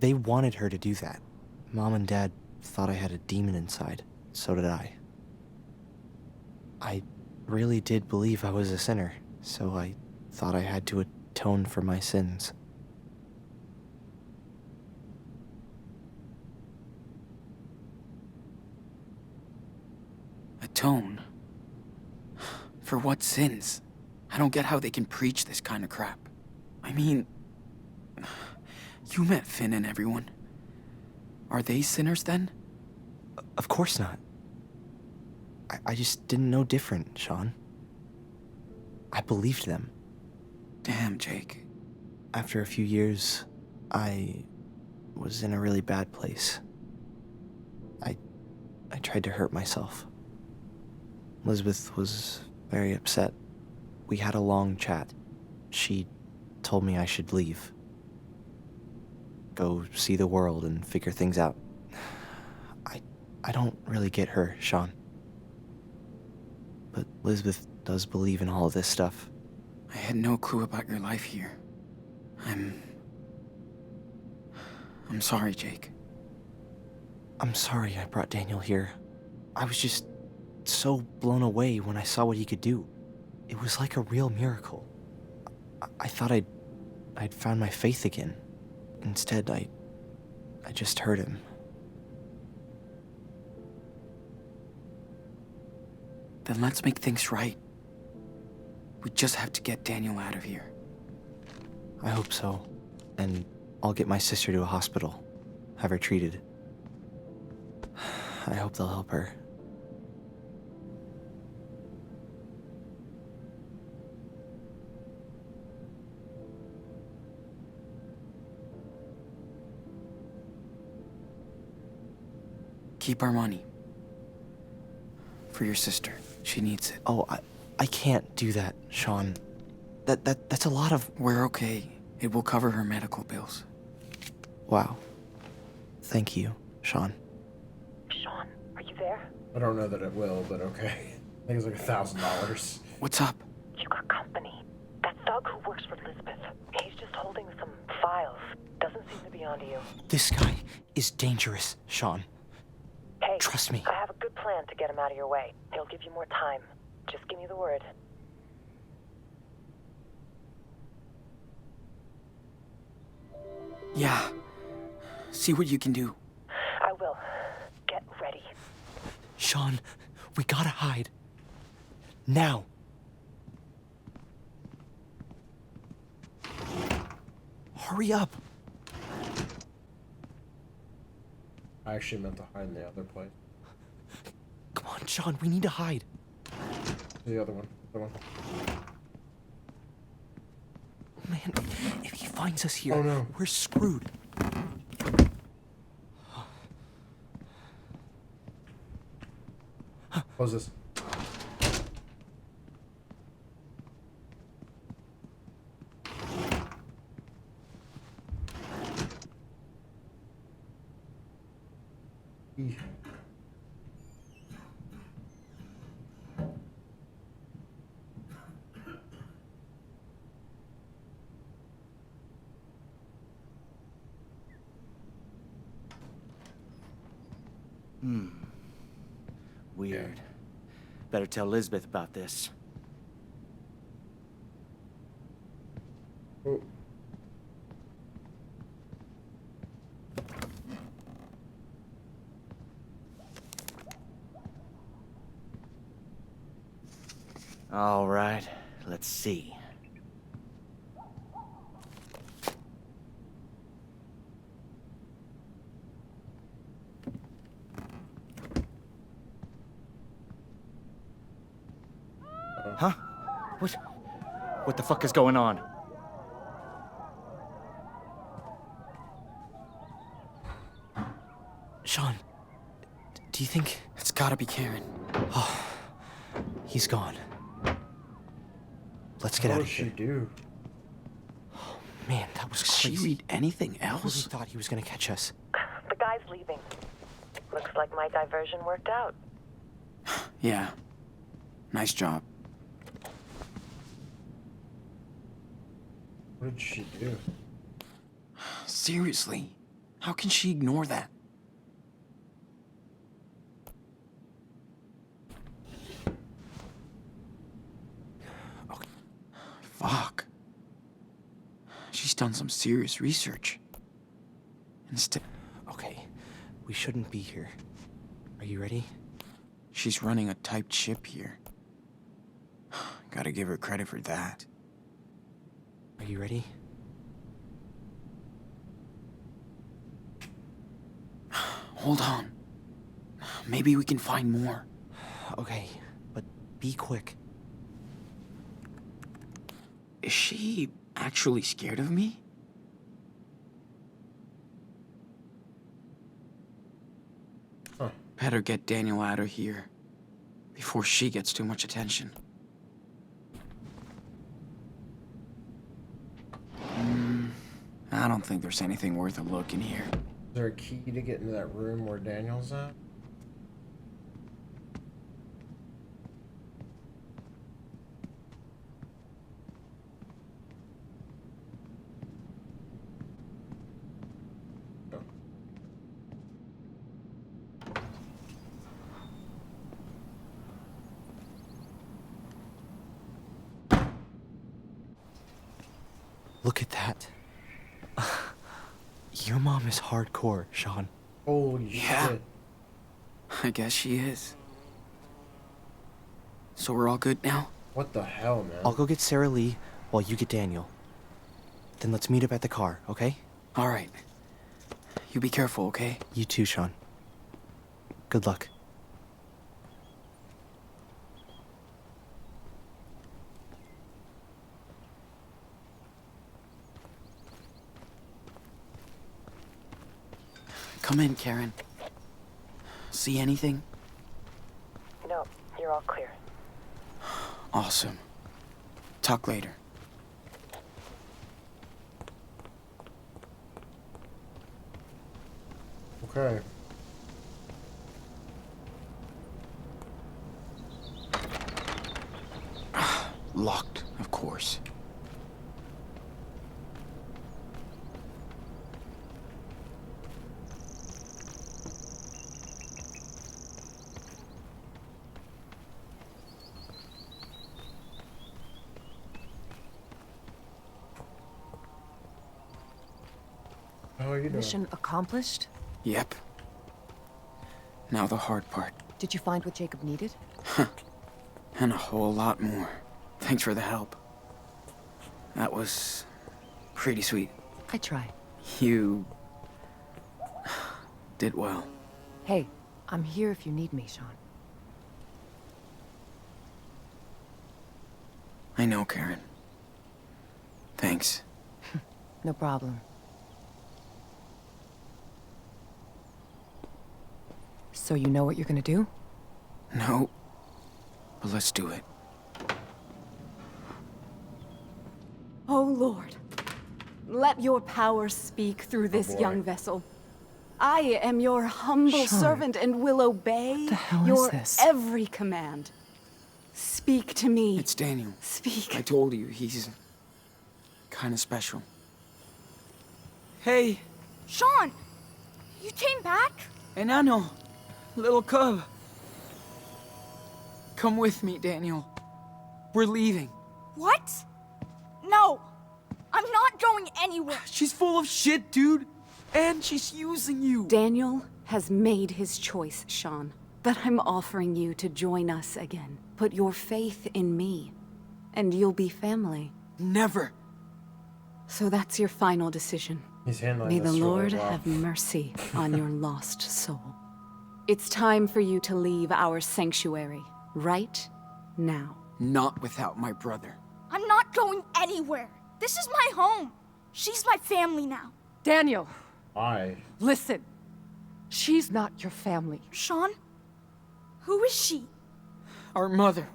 They wanted her to do that. Mom and Dad thought I had a demon inside. So did I. I really did believe I was a sinner, so I thought I had to atone for my sins. Atone? For what sins? I don't get how they can preach this kind of crap. I mean, you met Finn and everyone. Are they sinners then? Of course not. I just didn't know different, Sean. I believed them. Damn, Jake. After a few years, I was in a really bad place. I tried to hurt myself. Elizabeth was very upset. We had a long chat. She told me I should leave. Go see the world and figure things out. I don't really get her, Sean. But Elizabeth does believe in all of this stuff. I had no clue about your life here. I'm sorry, Jake. I'm sorry I brought Daniel here. I was just so blown away when I saw what he could do. It was like a real miracle. I thought I'd found my faith again. Instead, I just hurt him. Then let's make things right. We just have to get Daniel out of here. I hope so. And I'll get my sister to a hospital. Have her treated. I hope they'll help her. Keep our money. For your sister. She needs it. Oh, I can't do that, Sean. That's a lot of... We're okay. It will cover her medical bills. Wow. Thank you, Sean. Sean, are you there? I don't know that it will, but okay. I think it's like $1,000. What's up? You got company. That thug who works for Elizabeth. He's just holding some files. Doesn't seem to be onto you. This guy is dangerous, Sean. Hey, Trust me. I have a good plan to get him out of your way. He'll give you more time. Just give me the word. Yeah. See what you can do. I will. Get ready. Sean, we gotta hide. Now. Hurry up. I actually meant to hide in the other place. Come on, Sean, we need to hide. The other one. The one. Man, if he finds us here, Oh, no. we're screwed. Close this. E. Weird. Better tell Elizabeth about this. Oh. All right, let's see. Huh? What the fuck is going on? Sean, do you think It's gotta be Karen. he's gone? Let's get What out does of she here. do? Man, that was Does she crazy. read anything I really else? thought he was gonna catch us. The guy's leaving. Looks like my diversion worked out. Yeah. Nice job. What did she do? Seriously. How can she ignore that? Okay. Fuck. She's done some serious research. Instead, Okay, we shouldn't be here. Are you ready? she's running a typed ship here. Gotta give her credit for that. Are you ready? Hold on. Maybe we can find more. Okay, but be quick. Is she actually scared of me? Huh. Better get Daniel out of here before she gets too much attention. I don't think there's anything worth a look in here. Is there a key to get into that room where Daniel's at? Look at that. Your mom is hardcore, Sean. Holy Yeah. shit. I guess she is. So we're all good now? What the hell, man? I'll go get Sarah Lee while you get Daniel. Then let's meet up at the car, okay? All right. You be careful, okay? You too, Sean. Good luck. Come in, Karen. See anything? No, you're all clear. Awesome. Talk later. Okay. Locked, of course. How are you doing? Mission accomplished? Yep. Now the hard part. Did you find what Jacob needed? And a whole lot more. Thanks for the help. That was pretty sweet. I tried. You did well. Hey, I'm here if you need me, Sean. I know, Karen. Thanks. No problem. So you know what you're gonna do? No. But let's do it. Oh Lord, let your power speak through this boy. young vessel. I am your humble Sean, servant and will obey the hell is your this? every command. Speak to me. It's Daniel. Speak. I told you, he's kind of special. Hey, Sean, you came back? enano, little cub. Come with me, Daniel. We're leaving. What? No, I'm not going anywhere. She's full of shit, dude. And she's using you. Daniel has made his choice, Sean. But I'm offering you to join us again. Put your faith in me, and you'll be family. Never. So that's your final decision. He's handling May this the really Lord well. have mercy on your lost soul. It's time for you to leave our sanctuary, right now. Not without my brother. I'm not going anywhere. This is my home. She's my family now. Daniel, Why? listen. She's not your family. Sean? Who is she? Our mother.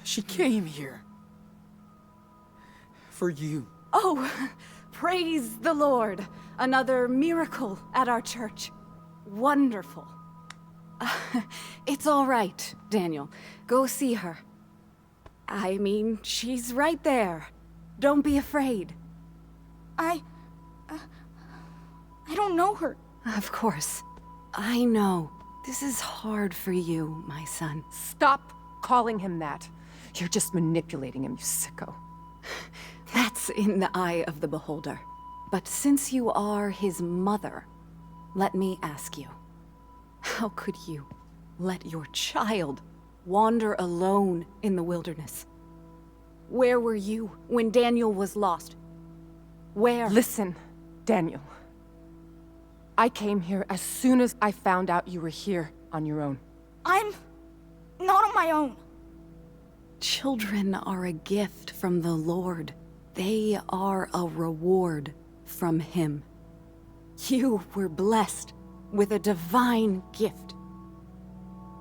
She came here. For you. Oh, praise the Lord. Another miracle at our church. Wonderful. It's all right, Daniel. Go see her. I mean, she's right there. Don't be afraid. I don't know her. Of course. I know. This is hard for you, my son. Stop calling him that. You're just manipulating him, you sicko. That's in the eye of the beholder. But since you are his mother, let me ask you, how could you let your child wander alone in the wilderness? Where were you when Daniel was lost? Where? Listen, Daniel. I came here as soon as I found out you were here on your own. I'm not on my own. Children are a gift from the Lord. They are a reward from Him. You were blessed with a divine gift.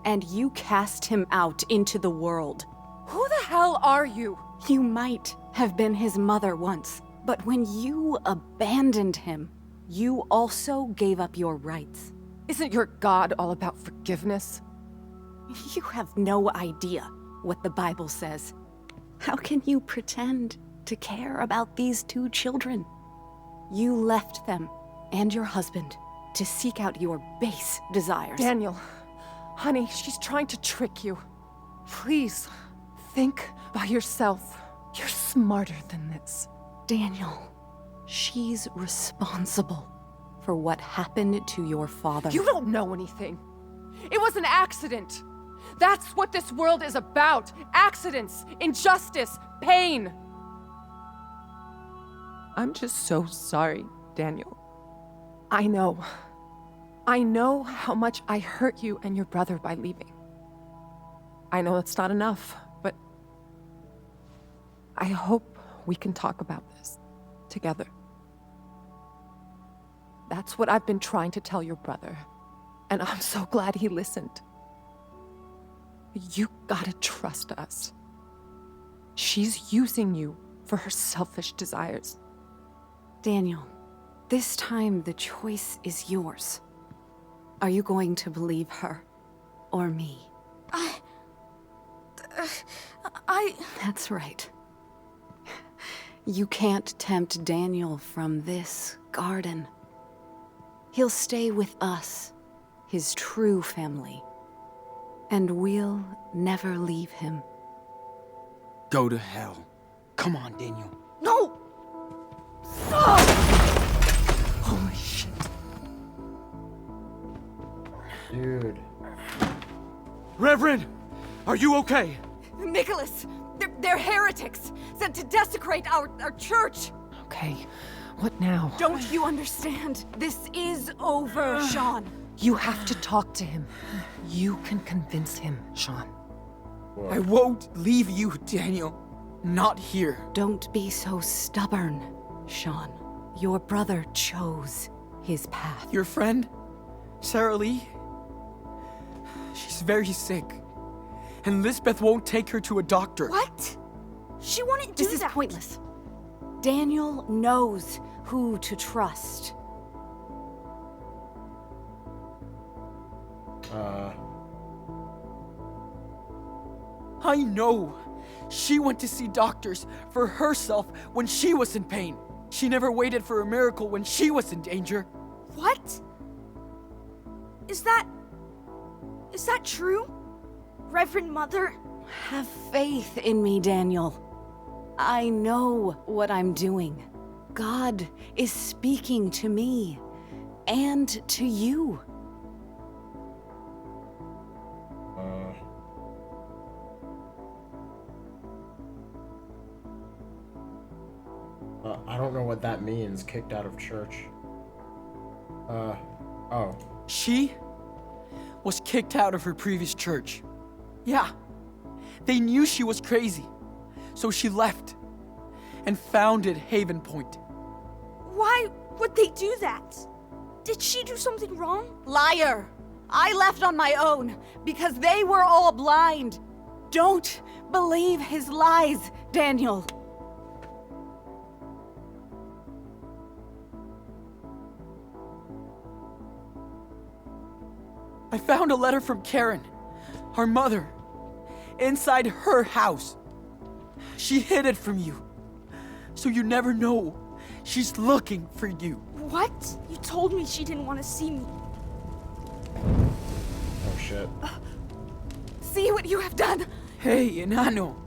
And you cast him out into the world. Who the hell are you? You might have been his mother once, but when you abandoned him, you also gave up your rights. Isn't your God all about forgiveness? You have no idea what the Bible says. How can you pretend to care about these two children? You left them and your husband to seek out your base desires. Daniel, honey, she's trying to trick you. Please, think by yourself. You're smarter than this. Daniel, she's responsible for what happened to your father. You don't know anything. It was an accident. That's what this world is about. Accidents, injustice, pain. I'm just so sorry, Daniel. I know how much I hurt you and your brother by leaving. I know it's not enough, but I hope we can talk about this together. That's what I've been trying to tell your brother, and I'm so glad he listened. You gotta trust us. She's using you for her selfish desires. Daniel, this time the choice is yours. Are you going to believe her or me? That's right. You can't tempt Daniel from this garden. He'll stay with us, his true family, and we'll never leave him. Go to hell. Come on, Daniel. No! Holy shit. Dude. Reverend, are you okay? Nicholas! They're heretics, sent to desecrate our church! Okay, what now? Don't you understand? This is over, Sean. You have to talk to him. You can convince him, Sean. I won't leave you, Daniel. Not here. Don't be so stubborn, Sean. Your brother chose his path. Your friend, Sarah Lee? She's very sick. And Lisbeth won't take her to a doctor. What? She wouldn't do This is that. pointless. Daniel knows who to trust. I know. She went to see doctors for herself when she was in pain. She never waited for a miracle when she was in danger. What? Is that true? Reverend Mother? Have faith in me, Daniel. I know what I'm doing. God is speaking to me and to you. I don't know what that means, kicked out of church. Oh. She was kicked out of her previous church. Yeah, they knew she was crazy, so she left and founded Haven Point. Why would they do that? Did she do something wrong? Liar! I left on my own because they were all blind. Don't believe his lies, Daniel. I found a letter from Karen, our mother, inside her house. She hid it from you, so you never know. She's looking for you. What? You told me she didn't want to see me. Oh shit. See what you have done? Hey, Enano.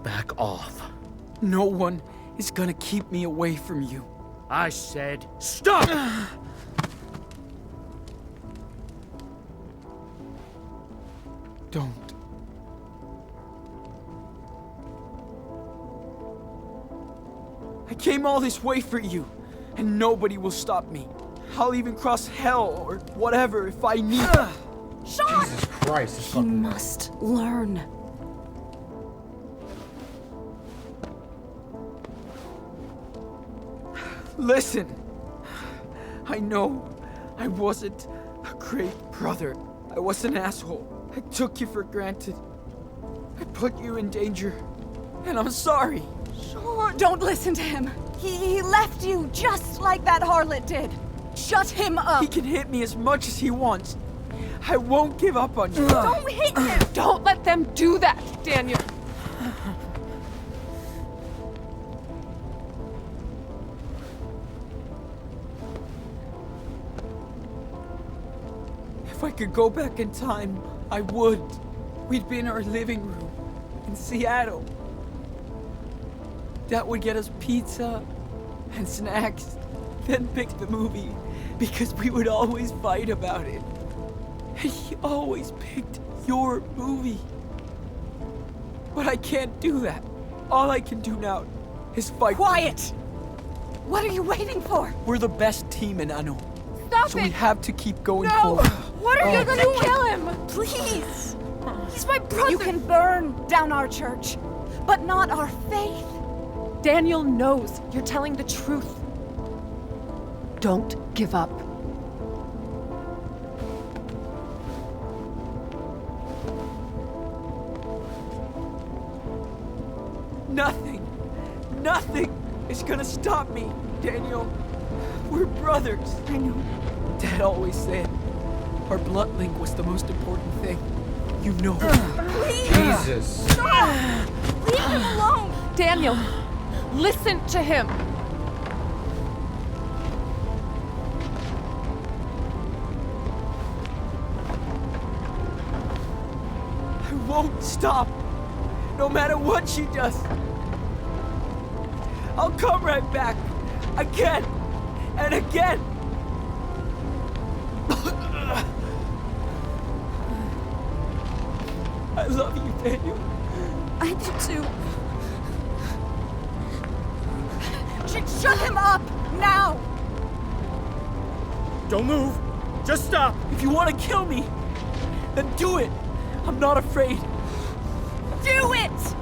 Back off. No one is gonna keep me away from you. I said stop! Don't. I came all this way for you, and nobody will stop me. I'll even cross hell or whatever if I need. Sean! Jesus Christ, this He fucking must learn. Listen, I know I wasn't a great brother. I was an asshole. I took you for granted. I put you in danger. And I'm sorry. Sean! Don't listen to him. He left you just like that harlot did. Shut him up! He can hit me as much as he wants. I won't give up on you. Don't hit him! Don't let them do that, Daniel. If I could go back in time, I would. We'd be in our living room in Seattle. Dad would get us pizza and snacks, then pick the movie because we would always fight about it. And he always picked your movie. But I can't do that. All I can do now is fight. Quiet! What are you waiting for? We're the best team in Ano. Stop So it! we have to keep going No! forward. What are you gonna Kill him! Please! He's my brother! You can burn down our church, but not our faith. Daniel knows you're telling the truth. Don't give up. Nothing is gonna stop me, Daniel. We're brothers. I know. Dad always said our blood link was the most important thing. You know. Please! Jesus. Stop! Leave him alone! Daniel, listen to him. I won't stop. No matter what she does. I'll come right back. Again. And again. I love you, Daniel. I do too. Shut him up! Now! Don't move. Just stop. If you want to kill me, then do it. I'm not afraid. Do it!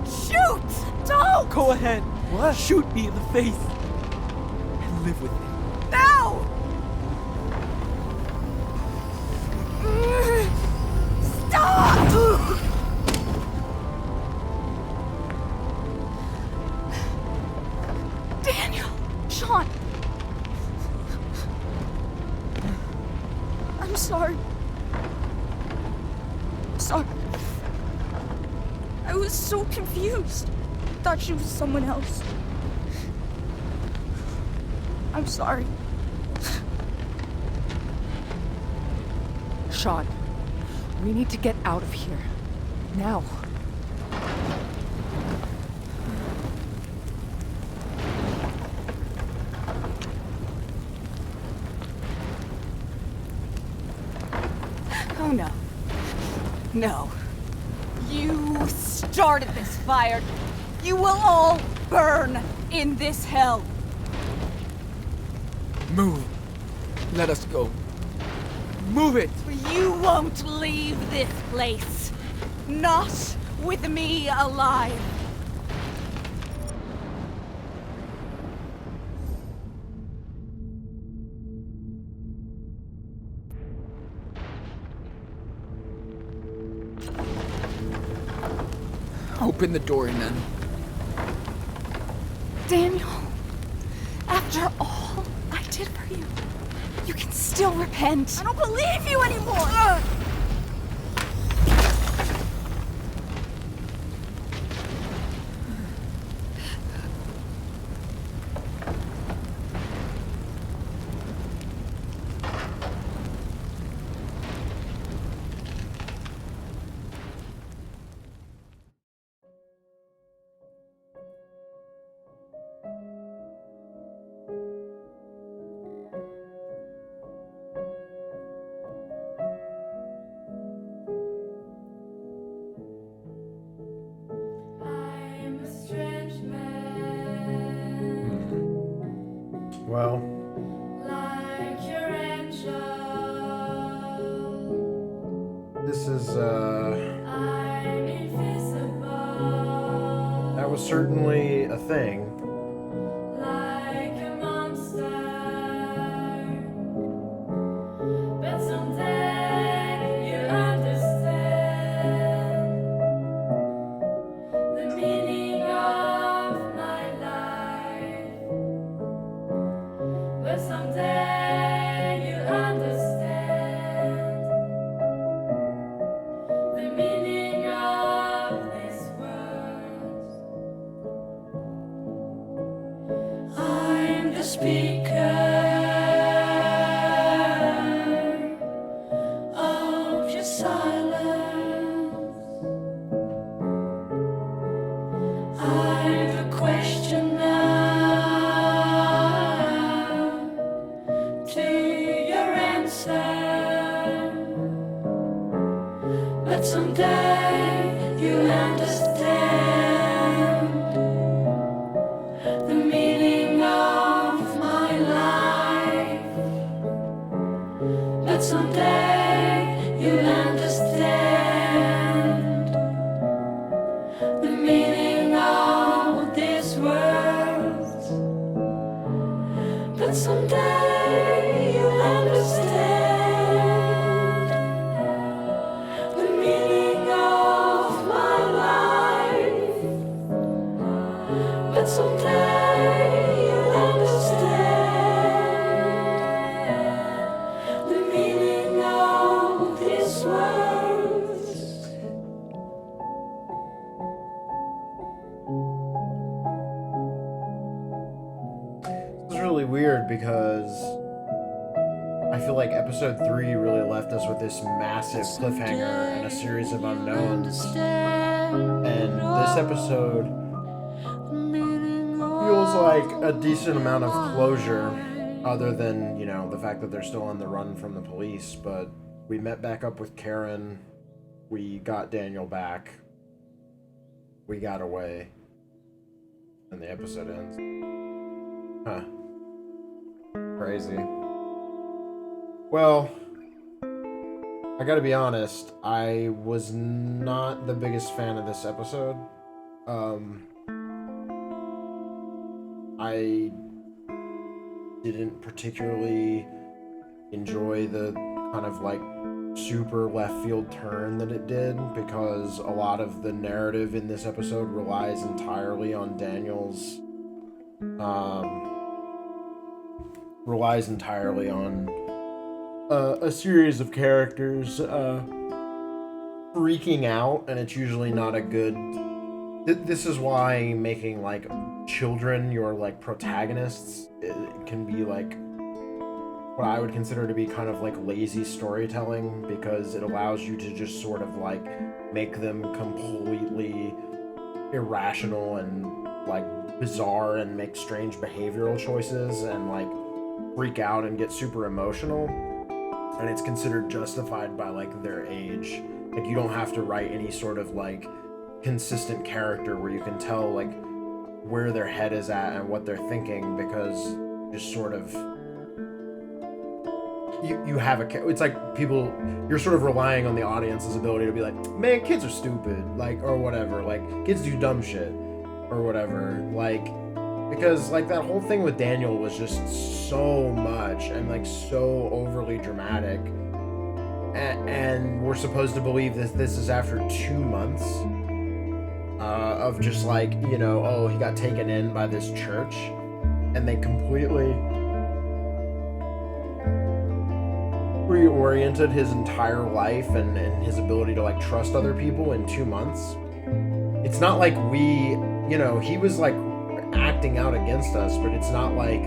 Shoot! Don't! Go ahead. What? Shoot me in the face. And live with it. Now! Stop! Daniel! Sean! I'm sorry. Sorry. I was so confused. Thought she was someone else. I'm sorry. Sean, we need to get out of here. Now. Oh no. No. You started this fire. You will all burn in this hell. Move. Let us go. Move it. You won't leave this place. Not with me alive. Open the door, Nan. Daniel, after all I did for you, you can still repent. I don't believe you anymore! Well, certainly a thing. Like a monster, but someday you understand the meaning of my life. But someday you understand the meaning of this world. I'm the speaker of your silence. I'm the questioner to your answer. But someday you'll understand the meaning of my life. But someday you'll understand the meaning of this world. But someday you'll understand the meaning of my life. But someday you'll understand the meaning of this world. This is really weird because I feel like episode 3 really left us with this massive cliffhanger and a series of unknowns. And this episode feels like a decent amount of closure, other than, you know, the fact that they're still on the run from the police. But we met back up with Karen, we got Daniel back, we got away, and the episode ends. Huh. Crazy. Well, I gotta be honest, I was not the biggest fan of this episode. I didn't particularly enjoy the kind of like super left field turn that it did, because a lot of the narrative in this episode relies entirely on Daniel's a series of characters freaking out, and it's usually not a good... This is why making like children your like protagonists, it can be like what I would consider to be kind of like lazy storytelling, because it allows you to just sort of like make them completely irrational and like bizarre and make strange behavioral choices and like freak out and get super emotional, and it's considered justified by like their age. Like, you don't have to write any sort of like consistent character where you can tell like where their head is at and what they're thinking, because just sort of you have it's like people, you're sort of relying on the audience's ability to be like, man, kids are stupid, like, or whatever, like kids do dumb shit or whatever, like, because like that whole thing with Daniel was just so much and like so overly dramatic, and we're supposed to believe that this is after 2 months of just like, you know, oh, he got taken in by this church, and they completely reoriented his entire life and his ability to like trust other people in 2 months. It's not like we, you know, he was like acting out against us, but it's not like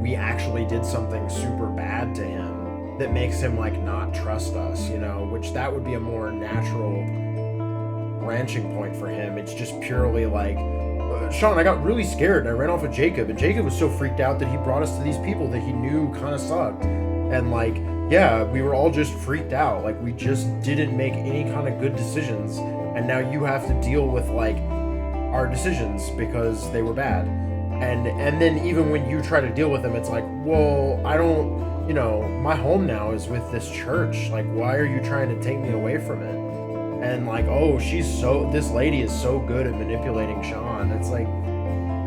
we actually did something super bad to him that makes him like not trust us, you know, which that would be a more natural branching point for him. It's just purely like, Sean, I got really scared and I ran off with Jacob, and Jacob was so freaked out that he brought us to these people that he knew kind of sucked. And like, yeah, we were all just freaked out. Like, we just didn't make any kind of good decisions, and now you have to deal with like our decisions because they were bad. And then even when you try to deal with them, it's like, well, I don't, you know, my home now is with this church. Like, why are you trying to take me away from it? and like, oh, this lady is so good at manipulating Sean. It's like,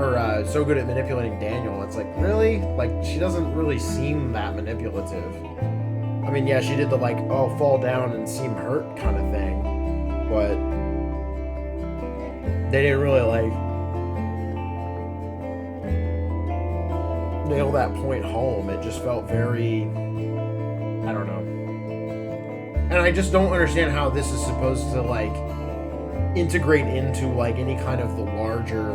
or so good at manipulating Daniel. It's like, really? Like, she doesn't really seem that manipulative. I mean, yeah, she did the like, oh, fall down and seem hurt kind of thing, but they didn't really like nail that point home. It just felt very, I don't know. And I just don't understand how this is supposed to like integrate into like any kind of the larger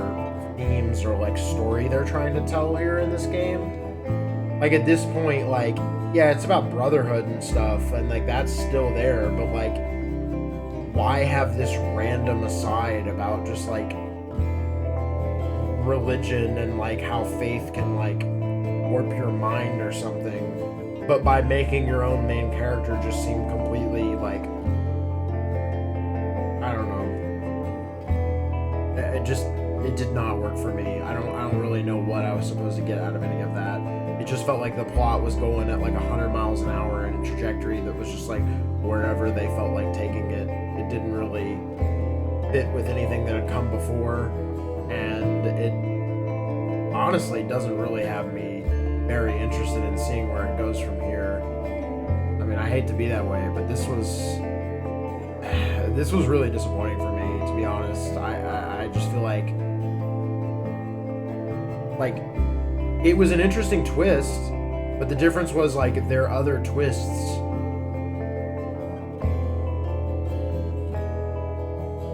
themes or like story they're trying to tell here in this game. Like at this point, like, yeah, it's about brotherhood and stuff, and like that's still there, but like, why have this random aside about just like religion and like how faith can like warp your mind or something, but by making your own main character just seem completely like, I don't know, it did not work for me. I don't really know what I was supposed to get out of any of that. It just felt like the plot was going at like 100 miles an hour in a trajectory that was just like wherever they felt like taking it. It didn't really fit with anything that had come before, and it honestly doesn't really have me very interested in seeing where it goes from here. I mean, I hate to be that way, but this was really disappointing for me, to be honest. I just feel like it was an interesting twist, but the difference was like there are other twists.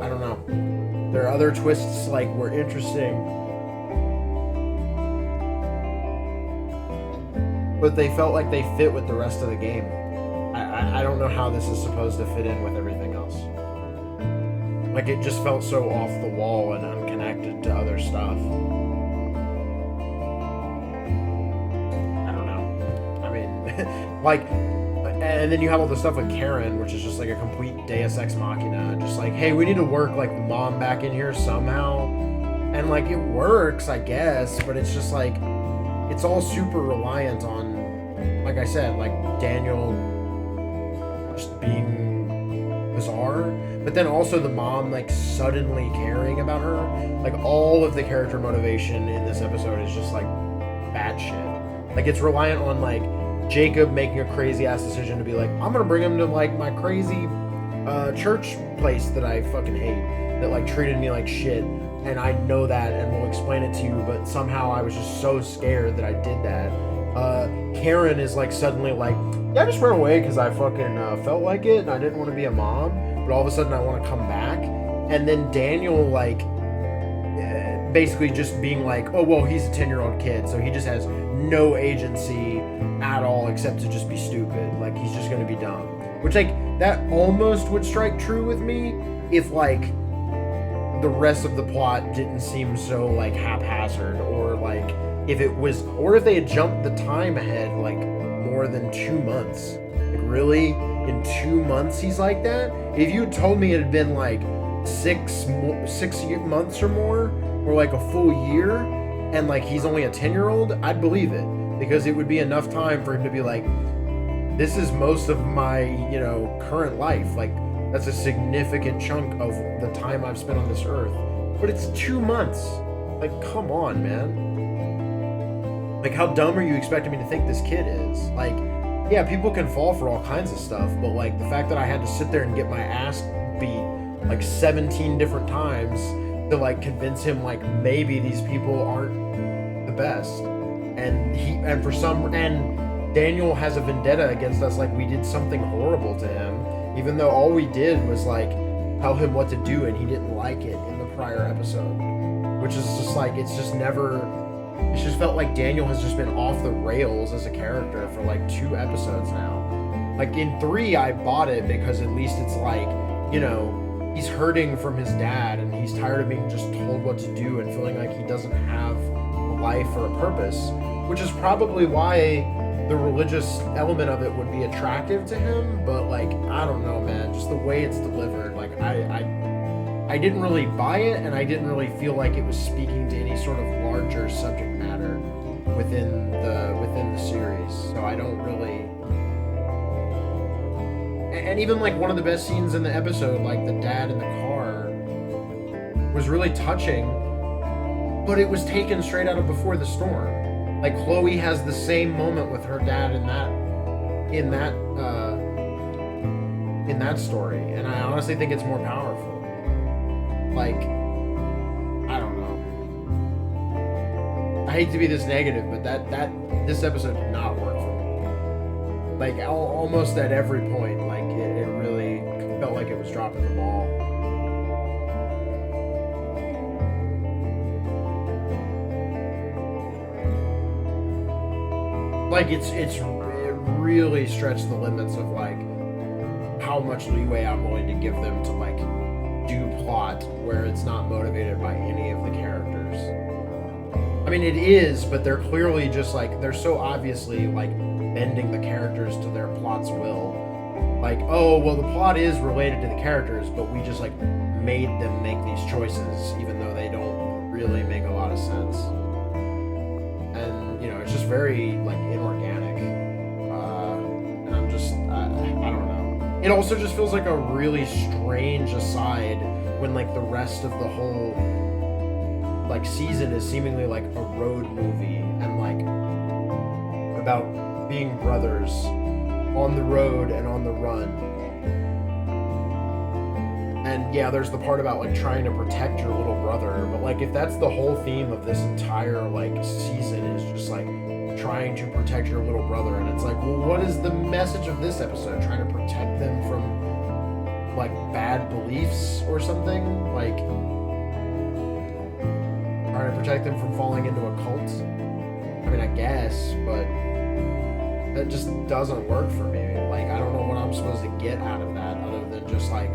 I don't know. There are other twists like were interesting, but they felt like they fit with the rest of the game. I don't know how this is supposed to fit in with everything else. Like it just felt so off the wall and unconnected to other stuff. Like, and then you have all the stuff with Karen, which is just like a complete Deus Ex Machina. Just like, hey, we need to work like mom back in here somehow. And like, it works, I guess, but it's just like, it's all super reliant on, like I said, like Daniel just being bizarre. But then also the mom like suddenly caring about her. Like all of the character motivation in this episode is just like bad shit. Like it's reliant on like Jacob making a crazy ass decision to be like, I'm gonna bring him to like my crazy church place that I fucking hate, that like treated me like shit, and I know that and will explain it to you, but somehow I was just so scared that I did that. Karen is like suddenly like, yeah, I just ran away because I fucking felt like it and I didn't want to be a mom, but all of a sudden I want to come back. And then Daniel like basically just being like, oh well, he's a 10-year-old kid, so he just has no agency at all except to just be stupid. Like he's just gonna be dumb. Which like that almost would strike true with me if like the rest of the plot didn't seem so like haphazard, or like if it was, or if they had jumped the time ahead like more than 2 months. Like really, in 2 months he's like that? If you had told me it had been like 6 months or more, or like a full year, and like he's only a 10-year-old, I'd believe it, because it would be enough time for him to be like, this is most of my, you know, current life. Like that's a significant chunk of the time I've spent on this earth. But it's 2 months. Like, come on, man. Like, how dumb are you expecting me to think this kid is? Like, yeah, people can fall for all kinds of stuff, but like the fact that I had to sit there and get my ass beat like 17 different times to like convince him like maybe these people aren't the best, and Daniel has a vendetta against us, like we did something horrible to him, even though all we did was like tell him what to do and he didn't like it in the prior episode, which is just like, it's just felt like Daniel has just been off the rails as a character for like 2 episodes now. Like in 3 I bought it because at least it's like, you know, he's hurting from his dad and he's tired of being just told what to do and feeling like he doesn't have a life or a purpose, which is probably why the religious element of it would be attractive to him. But like, I don't know, man, just the way it's delivered, like I didn't really buy it, and I didn't really feel like it was speaking to any sort of larger subject matter within the series. So I don't really. and even like one of the best scenes in the episode, like the dad in the car, was really touching, but it was taken straight out of Before the Storm. Like Chloe has the same moment with her dad in that story, and I honestly think it's more powerful. Like, I don't know. I hate to be this negative, but this episode did not work for me. Like almost at every point, like it really felt like it was dropping the ball. Like it really stretched the limits of like how much leeway I'm willing to give them to like do plot where it's not motivated by any of the characters. I mean, it is, but they're clearly just like, they're so obviously like bending the characters to their plot's will. Like, oh, well, the plot is related to the characters, but we just like made them make these choices, even though they don't really make a lot of sense. And, you know, it's just very like inorganic. And I'm just, I don't know. It also just feels like a really strange aside when like the rest of the whole like season is seemingly like a road movie and like about being brothers on the road and on the run. And yeah, there's the part about like trying to protect your little brother, but like if that's the whole theme of this entire like season is just like trying to protect your little brother, and it's like, well, what is the message of this episode? Trying to protect them from like bad beliefs or something? Like trying to protect them from falling into a cult? I mean, I guess, but that just doesn't work for me. Like, I don't know what I'm supposed to get out of that other than just like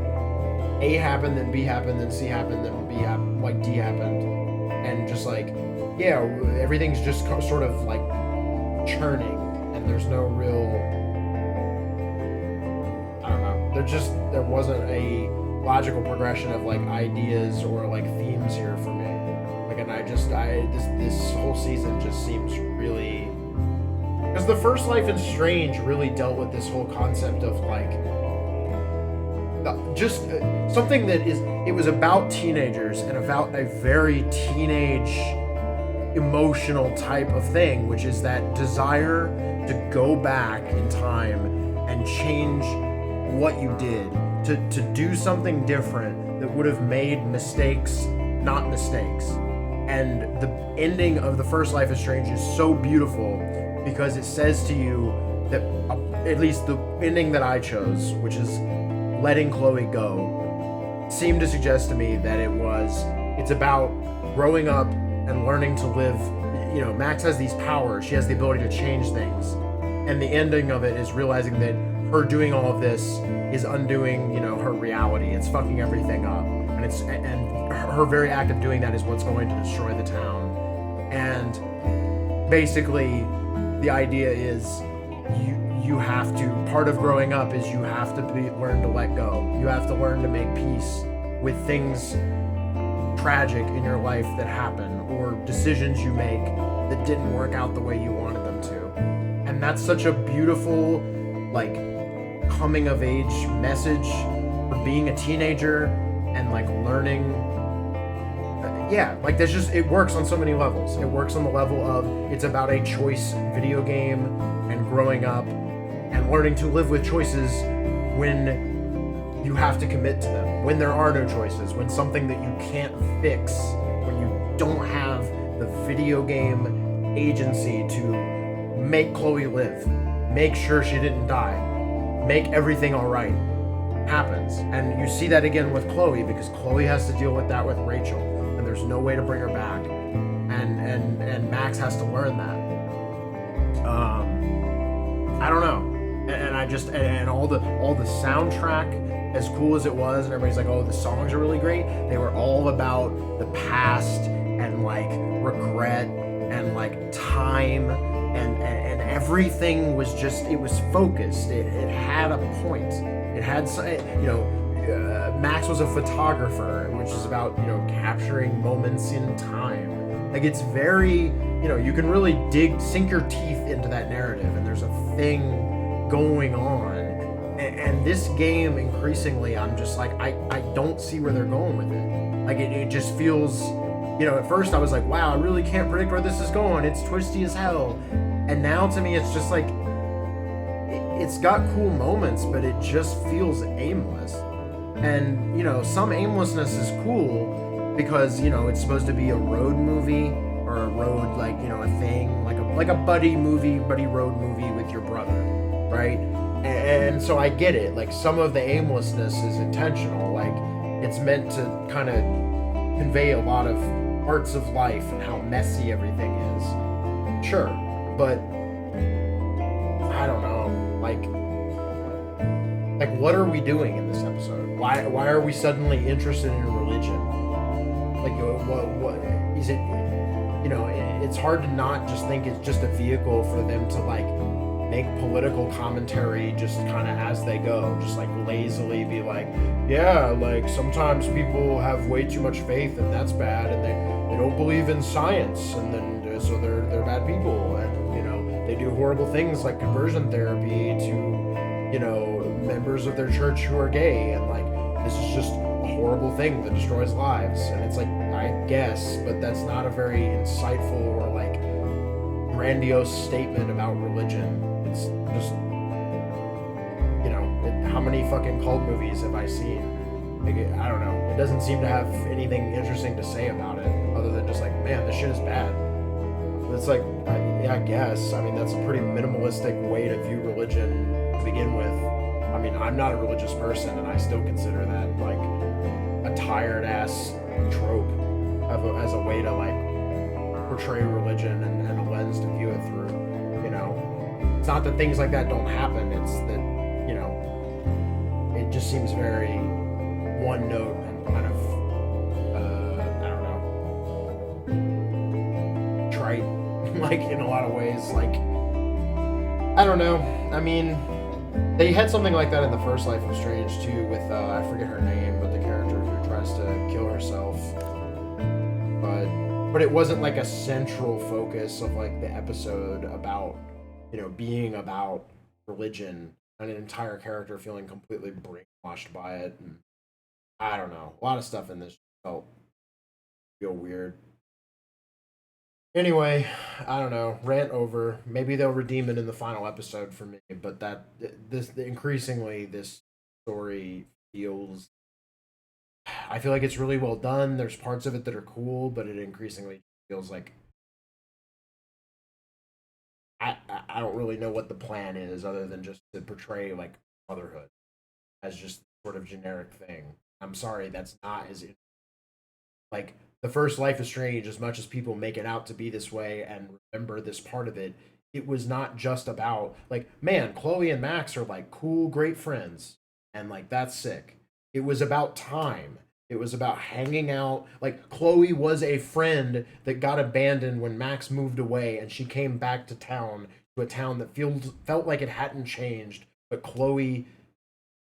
A happened, then B happened, then C happened, then D happened, and just like, yeah, everything's just sort of like churning, and there's no real, I don't know, there wasn't a logical progression of like ideas or like themes here for me. Like, and this whole season just seems really, because the first Life is Strange really dealt with this whole concept of like just something that is, it was about teenagers and about a very teenage emotional type of thing, which is that desire to go back in time and change what you did, to do something different that would have made mistakes not mistakes. And the ending of the first Life is Strange is so beautiful because it says to you that, at least the ending that I chose, which is letting Chloe go, seemed to suggest to me that it's about growing up and learning to live. You know, Max has these powers, she has the ability to change things, and the ending of it is realizing that her doing all of this is undoing, you know, her reality. It's fucking everything up, and her very act of doing that is what's going to destroy the town. And basically the idea is you have to, part of growing up is you have to learn to let go. You have to learn to make peace with things tragic in your life that happen, or decisions you make that didn't work out the way you wanted them to. And that's such a beautiful, like, coming of age message for being a teenager and like learning. Yeah, like that's just, it works on so many levels. It works on the level of it's about a choice video game and growing up and learning to live with choices when you have to commit to them, when there are no choices, when something that you can't fix, when you don't have the video game agency to make Chloe live, make sure she didn't die, make everything all right, happens. And you see that again with Chloe, because Chloe has to deal with that with Rachel, and there's no way to bring her back, and Max has to learn that. I don't know, and I just, and all the soundtrack, as cool as it was, and everybody's like, oh, the songs are really great, they were all about the past and like regret and like time, and everything was just, it was focused, it had a point, it had, you know, Max was a photographer, which is about, you know, capturing moments in time. Like, it's very, you know, you can really sink your teeth into that narrative, and there's a thing going on And this game, increasingly, I'm just like, I don't see where they're going with it. Like, it just feels, at first I was like, wow, I really can't predict where this is going. It's twisty as hell. And now to me, it's just like, it's got cool moments, but it just feels aimless. And, some aimlessness is cool because, it's supposed to be a road movie or a road, like, a thing, like a buddy road movie with your brother, right? And so I get it. Like, some of the aimlessness is intentional. Like, it's meant to kind of convey a lot of parts of life and how messy everything is. Sure, but I don't know. Like, what are we doing in this episode? Why are we suddenly interested in religion? Like, what is it? It's hard to not just think it's just a vehicle for them to, like, make political commentary just kind of as they go, just like lazily be like, yeah, like sometimes people have way too much faith and that's bad, and they don't believe in science, and then so they're bad people, and they do horrible things like conversion therapy to members of their church who are gay, and like this is just a horrible thing that destroys lives. And it's like, I guess, but that's not a very insightful or like grandiose statement about religion. It's just, how many fucking cult movies have I seen? Like, I don't know. It doesn't seem to have anything interesting to say about it, other than just like, man, this shit is bad. It's like, I guess. I mean, that's a pretty minimalistic way to view religion to begin with. I mean, I'm not a religious person, and I still consider that like a tired-ass trope as a way to like portray religion and a lens to view it through. It's not that things like that don't happen. It's that it just seems very one note and kind of I don't know, trite. Like, in a lot of ways, like, I don't know. I mean, they had something like that in the first Life of Strange too, with I forget her name, but the character who tries to kill herself. But it wasn't like a central focus of like the episode about being about religion, and an entire character feeling completely brainwashed by it. And I don't know, a lot of stuff in this felt real weird. Anyway, I don't know. Rant over. Maybe they'll redeem it in the final episode for me. But increasingly, this story feels. I feel like it's really well done. There's parts of it that are cool, but it increasingly feels like I don't really know what the plan is, other than just to portray like motherhood as just sort of generic thing. I'm sorry, that's not as like the first Life is Strange. As much as people make it out to be this way and remember this part of it, it was not just about like, man, Chloe and Max are like cool, great friends, and like that's sick. It was about time. It was about hanging out. Like, Chloe was a friend that got abandoned when Max moved away, and she came back to a town that felt like it hadn't changed, but Chloe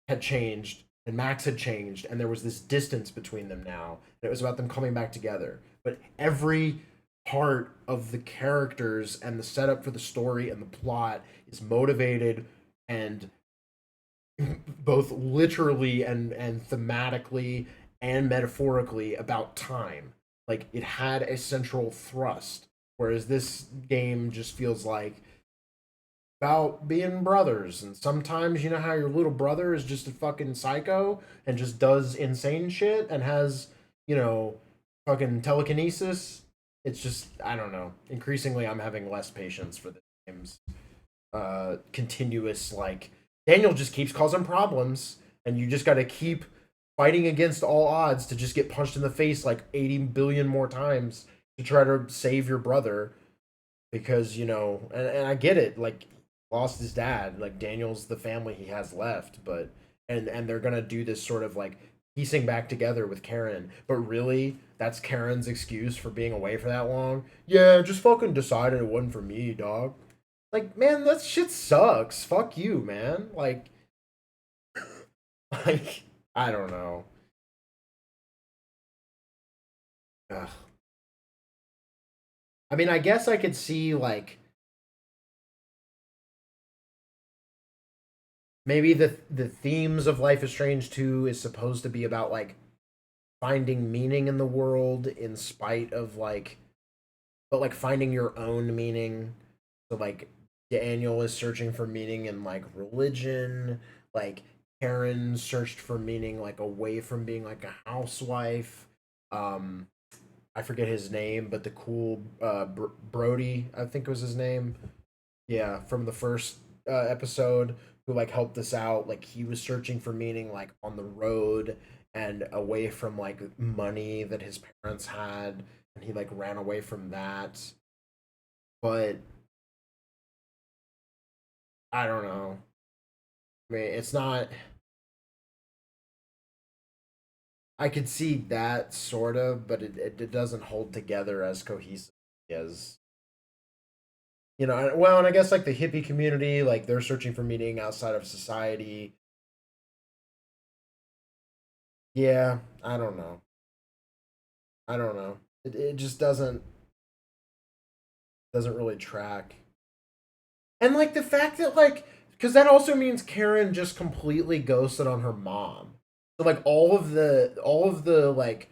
had changed, and Max had changed, and there was this distance between them now. And it was about them coming back together. But every part of the characters and the setup for the story and the plot is motivated and both literally and thematically and metaphorically about time. Like, it had a central thrust, whereas this game just feels like about being brothers. And sometimes, you know how your little brother is just a fucking psycho and just does insane shit and has, fucking telekinesis. It's just, I don't know. Increasingly, I'm having less patience for the game's continuous, like, Daniel just keeps causing problems, and you just gotta keep fighting against all odds to just get punched in the face like 80 billion more times to try to save your brother. Because, and I get it, like, lost his dad, like, Daniel's the family he has left, but, and they're gonna do this sort of, like, piecing back together with Karen, but really, that's Karen's excuse for being away for that long? Yeah, just fucking decided it wasn't for me, dog. Like, man, that shit sucks. Fuck you, man. Like, I don't know. Ugh. I mean, I guess I could see, like, maybe the themes of Life is Strange 2 is supposed to be about like finding meaning in the world in spite of like, but like finding your own meaning. So like Daniel is searching for meaning in like religion, like Karen searched for meaning like away from being like a housewife. Um I forget his name, but the cool Brody, I think was his name. Yeah, from the first episode, who like helped us out. Like he was searching for meaning like on the road and away from like money that his parents had, and he like ran away from that. But I don't know. I mean, it's not. I could see that sort of, but it doesn't hold together as cohesive as well. And I guess like the hippie community, like they're searching for meaning outside of society. Yeah, I don't know. I don't know. It just doesn't really track. And like the fact that like, because that also means Karen just completely ghosted on her mom. So like all of the like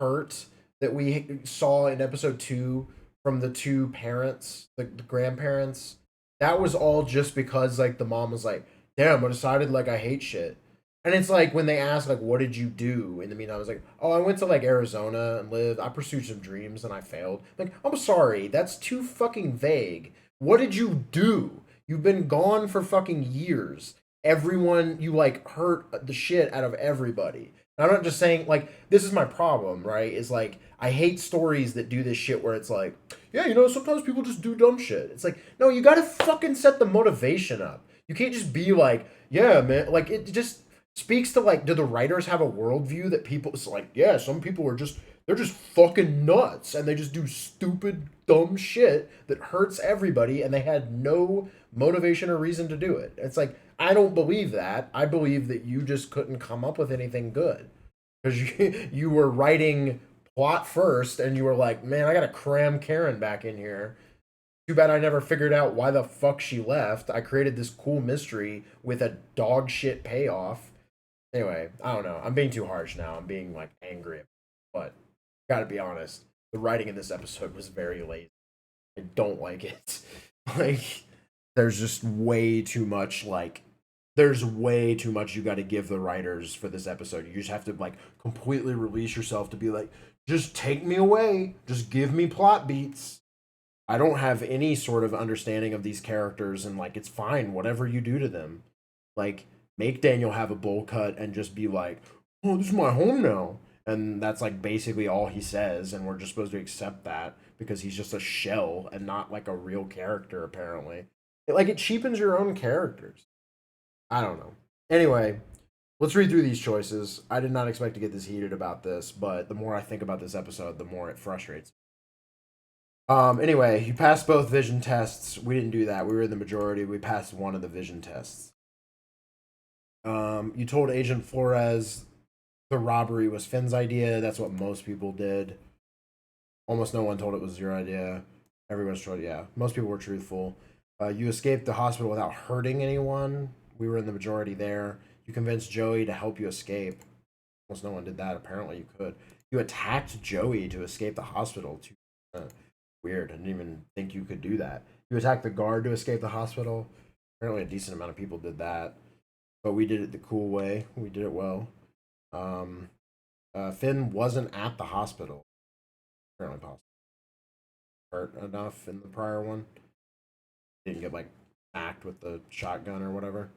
hurt that we saw in episode 2 from the two parents, the grandparents, that was all just because like the mom was like, damn, I decided like I hate shit. And it's like when they ask like, what did you do in the meantime, I was like, oh, I went to like Arizona and lived, I pursued some dreams and I failed. Like, I'm sorry, that's too fucking vague. What did you do? You've been gone for fucking years. Everyone, you like hurt the shit out of everybody. And I'm not just saying like this is my problem, right? Is like I hate stories that do this shit where it's like, yeah, sometimes people just do dumb shit. It's like, no, you gotta fucking set the motivation up. You can't just be like, yeah, man. Like it just speaks to like, do the writers have a worldview that people? It's like, yeah, some people are just they're just fucking nuts and they just do stupid, dumb shit that hurts everybody, and they had no motivation or reason to do it. It's like I don't believe that. I believe that you just couldn't come up with anything good because you were writing plot first, and you were like, man, I gotta cram Karen back in here. Too bad I never figured out why the fuck she left. I created this cool mystery with a dog shit payoff. Anyway, I don't know. I'm being too harsh now. I'm being like angry, but gotta be honest. The writing in this episode was very lazy. I don't like it. Like, there's just way too much like there's way too much you got to give the writers for this episode. You just have to like completely release yourself to be like, just take me away, just give me plot beats. I don't have any sort of understanding of these characters, and like it's fine whatever you do to them. Like make Daniel have a bowl cut and just be like, oh, this is my home now. And that's like basically all he says, and we're just supposed to accept that because he's just a shell and not like a real character apparently. It cheapens your own characters. I don't know. Anyway, let's read through these choices. I did not expect to get this heated about this, but the more I think about this episode, the more it frustrates me. Anyway, you passed both vision tests. We didn't do that. We were in the majority. We passed one of the vision tests. You told Agent Flores the robbery was Finn's idea. That's what most people did. Almost no one told it was your idea. Everyone's told, yeah. Most people were truthful. You escaped the hospital without hurting anyone. We were in the majority there. You convinced Joey to help you escape. Almost no one did that. Apparently you could. You attacked Joey to escape the hospital. Weird. I didn't even think you could do that. You attacked the guard to escape the hospital. Apparently a decent amount of people did that. But we did it the cool way. We did it well. Finn wasn't at the hospital. Apparently possible. Hurt enough in the prior one. Didn't get like smacked with the shotgun or whatever.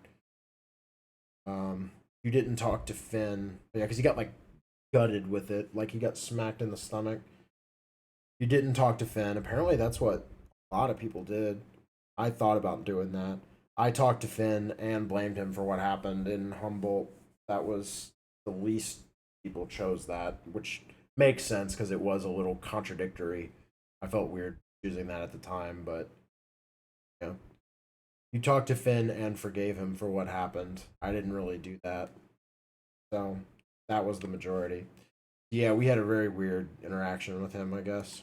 You didn't talk to Finn. Yeah, because he got like gutted with it. Like he got smacked in the stomach. You didn't talk to Finn. Apparently that's what a lot of people did. I thought about doing that. I talked to Finn and blamed him for what happened in Humboldt. That was the least people chose that, which makes sense because it was a little contradictory. I felt weird choosing that at the time, but yeah. You talked to Finn and forgave him for what happened. I didn't really do that. So that was the majority. Yeah, we had a very weird interaction with him, I guess.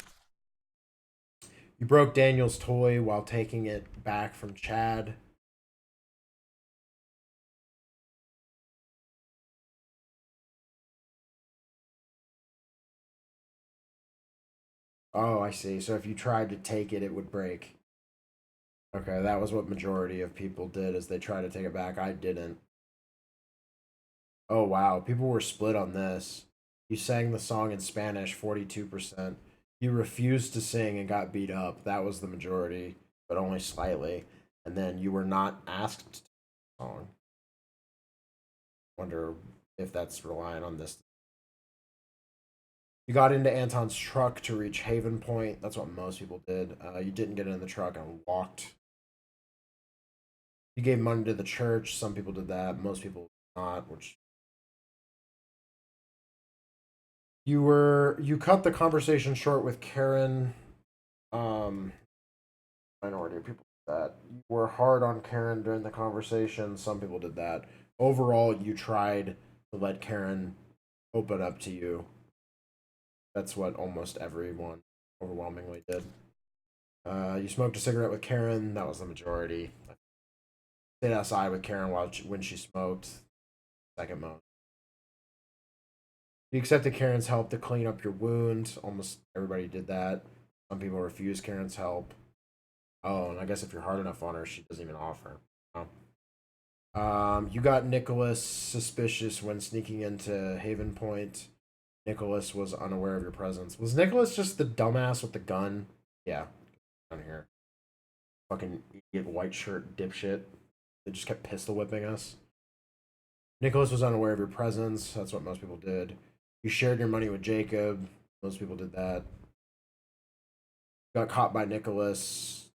You broke Daniel's toy while taking it back from Chad. Oh, I see. So if you tried to take it, it would break. Okay, that was what majority of people did, is they tried to take it back. I didn't. Oh, wow. People were split on this. You sang the song in Spanish, 42%. You refused to sing and got beat up. That was the majority, but only slightly. And then you were not asked to sing the song. Wonder if that's relying on this. You got into Anton's truck to reach Haven Point. That's what most people did. You didn't get in the truck and walked. You gave money to the church. Some people did that. Most people did not, which... You cut the conversation short with Karen. Minority of people did that. You were hard on Karen during the conversation. Some people did that. Overall, you tried to let Karen open up to you. That's what almost everyone overwhelmingly did. You smoked a cigarette with Karen. That was the majority. Stayed outside with Karen when she smoked. Second most. You accepted Karen's help to clean up your wound. Almost everybody did that. Some people refused Karen's help. Oh, and I guess if you're hard enough on her, she doesn't even offer. You got Nicholas suspicious when sneaking into Haven Point. Nicholas was unaware of your presence. Was Nicholas just the dumbass with the gun? Yeah. Down here. Fucking idiot white shirt dipshit. They just kept pistol whipping us. Nicholas was unaware of your presence. That's what most people did. You shared your money with Jacob. Most people did that. Got caught by Nicholas.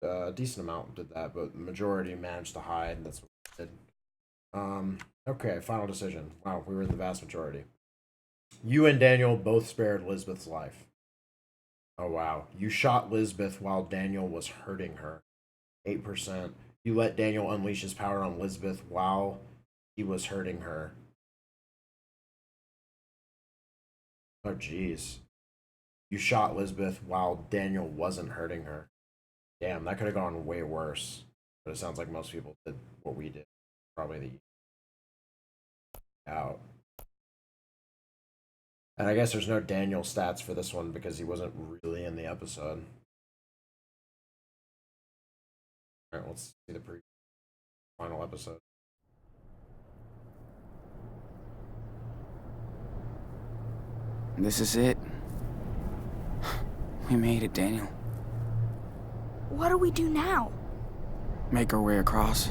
A decent amount did that, but the majority managed to hide. That's what we did. Okay, final decision. Wow, we were in the vast majority. You and Daniel both spared Lisbeth's life. Oh, wow. You shot Lisbeth while Daniel was hurting her. 8%. You let Daniel unleash his power on Lisbeth while he was hurting her. Oh, jeez. You shot Lisbeth while Daniel wasn't hurting her. Damn, that could have gone way worse. But it sounds like most people did what we did. Probably the out. And I guess there's no Daniel stats for this one because he wasn't really in the episode. Alright, let's see the final episode. This is it. We made it, Daniel. What do we do now? Make our way across.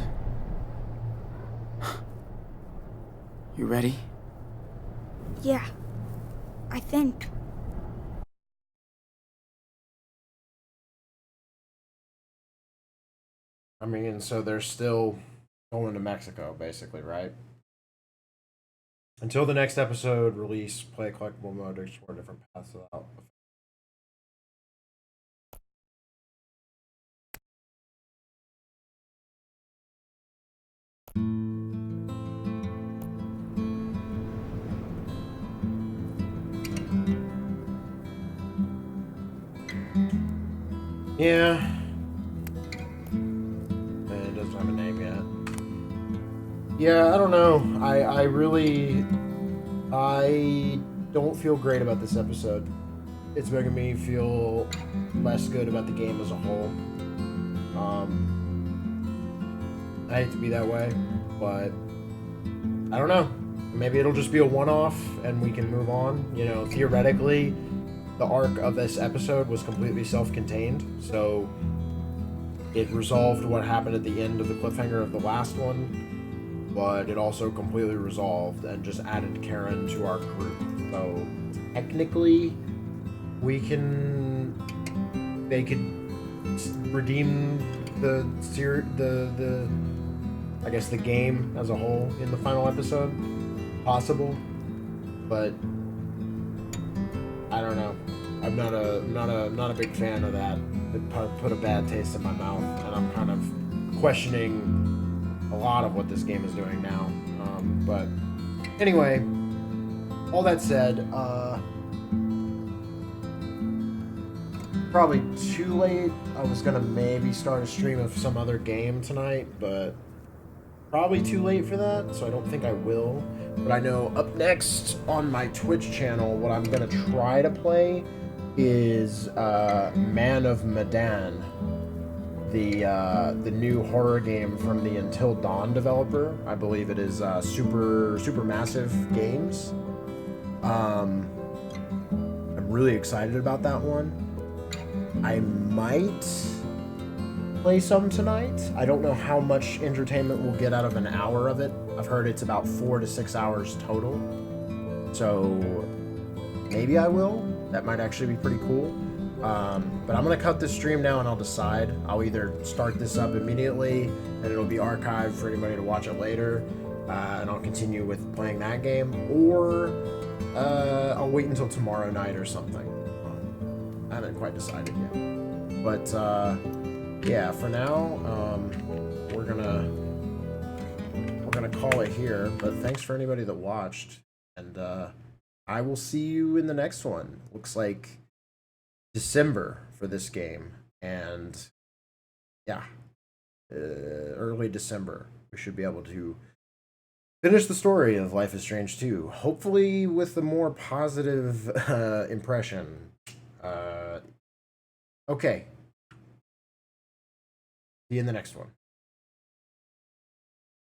You ready? Yeah, I think. I mean, so they're still going to Mexico, basically, right? Until the next episode release, play a collectible mode to explore different paths without. Yeah. It doesn't have a name yet. Yeah, I don't know. I really don't feel great about this episode. It's making me feel less good about the game as a whole. I hate to be that way, but I don't know. Maybe it'll just be a one-off and we can move on. You know, theoretically, the arc of this episode was completely self-contained, so it resolved what happened at the end of the cliffhanger of the last one, but it also completely resolved and just added Karen to our group. So technically, they could redeem the I guess the game as a whole in the final episode. Possible, but I don't know. I'm not a big fan of that. It put a bad taste in my mouth, and I'm kind of questioning a lot of what this game is doing now. But anyway, all that said, probably too late. I was gonna maybe start a stream of some other game tonight, but probably too late for that, so I don't think I will. But I know up next on my Twitch channel, what I'm gonna try to play is Man of Medan, the new horror game from the Until Dawn developer. I believe it is Supermassive Games. I'm really excited about that one. I might play some tonight. I don't know how much entertainment we'll get out of an hour of it. I've heard it's about 4 to 6 hours total. So maybe I will. That might actually be pretty cool. But I'm gonna cut this stream now and I'll decide. I'll either start this up immediately and it'll be archived for anybody to watch it later, and I'll continue with playing that game, or I'll wait until tomorrow night or something. I haven't quite decided yet. But yeah, for now, we're gonna call it here. But thanks for anybody that watched, and I will see you in the next one. Looks like December for this game, and yeah, early December we should be able to finish the story of Life is Strange 2, hopefully with a more positive impression. Okay, see you in the next one.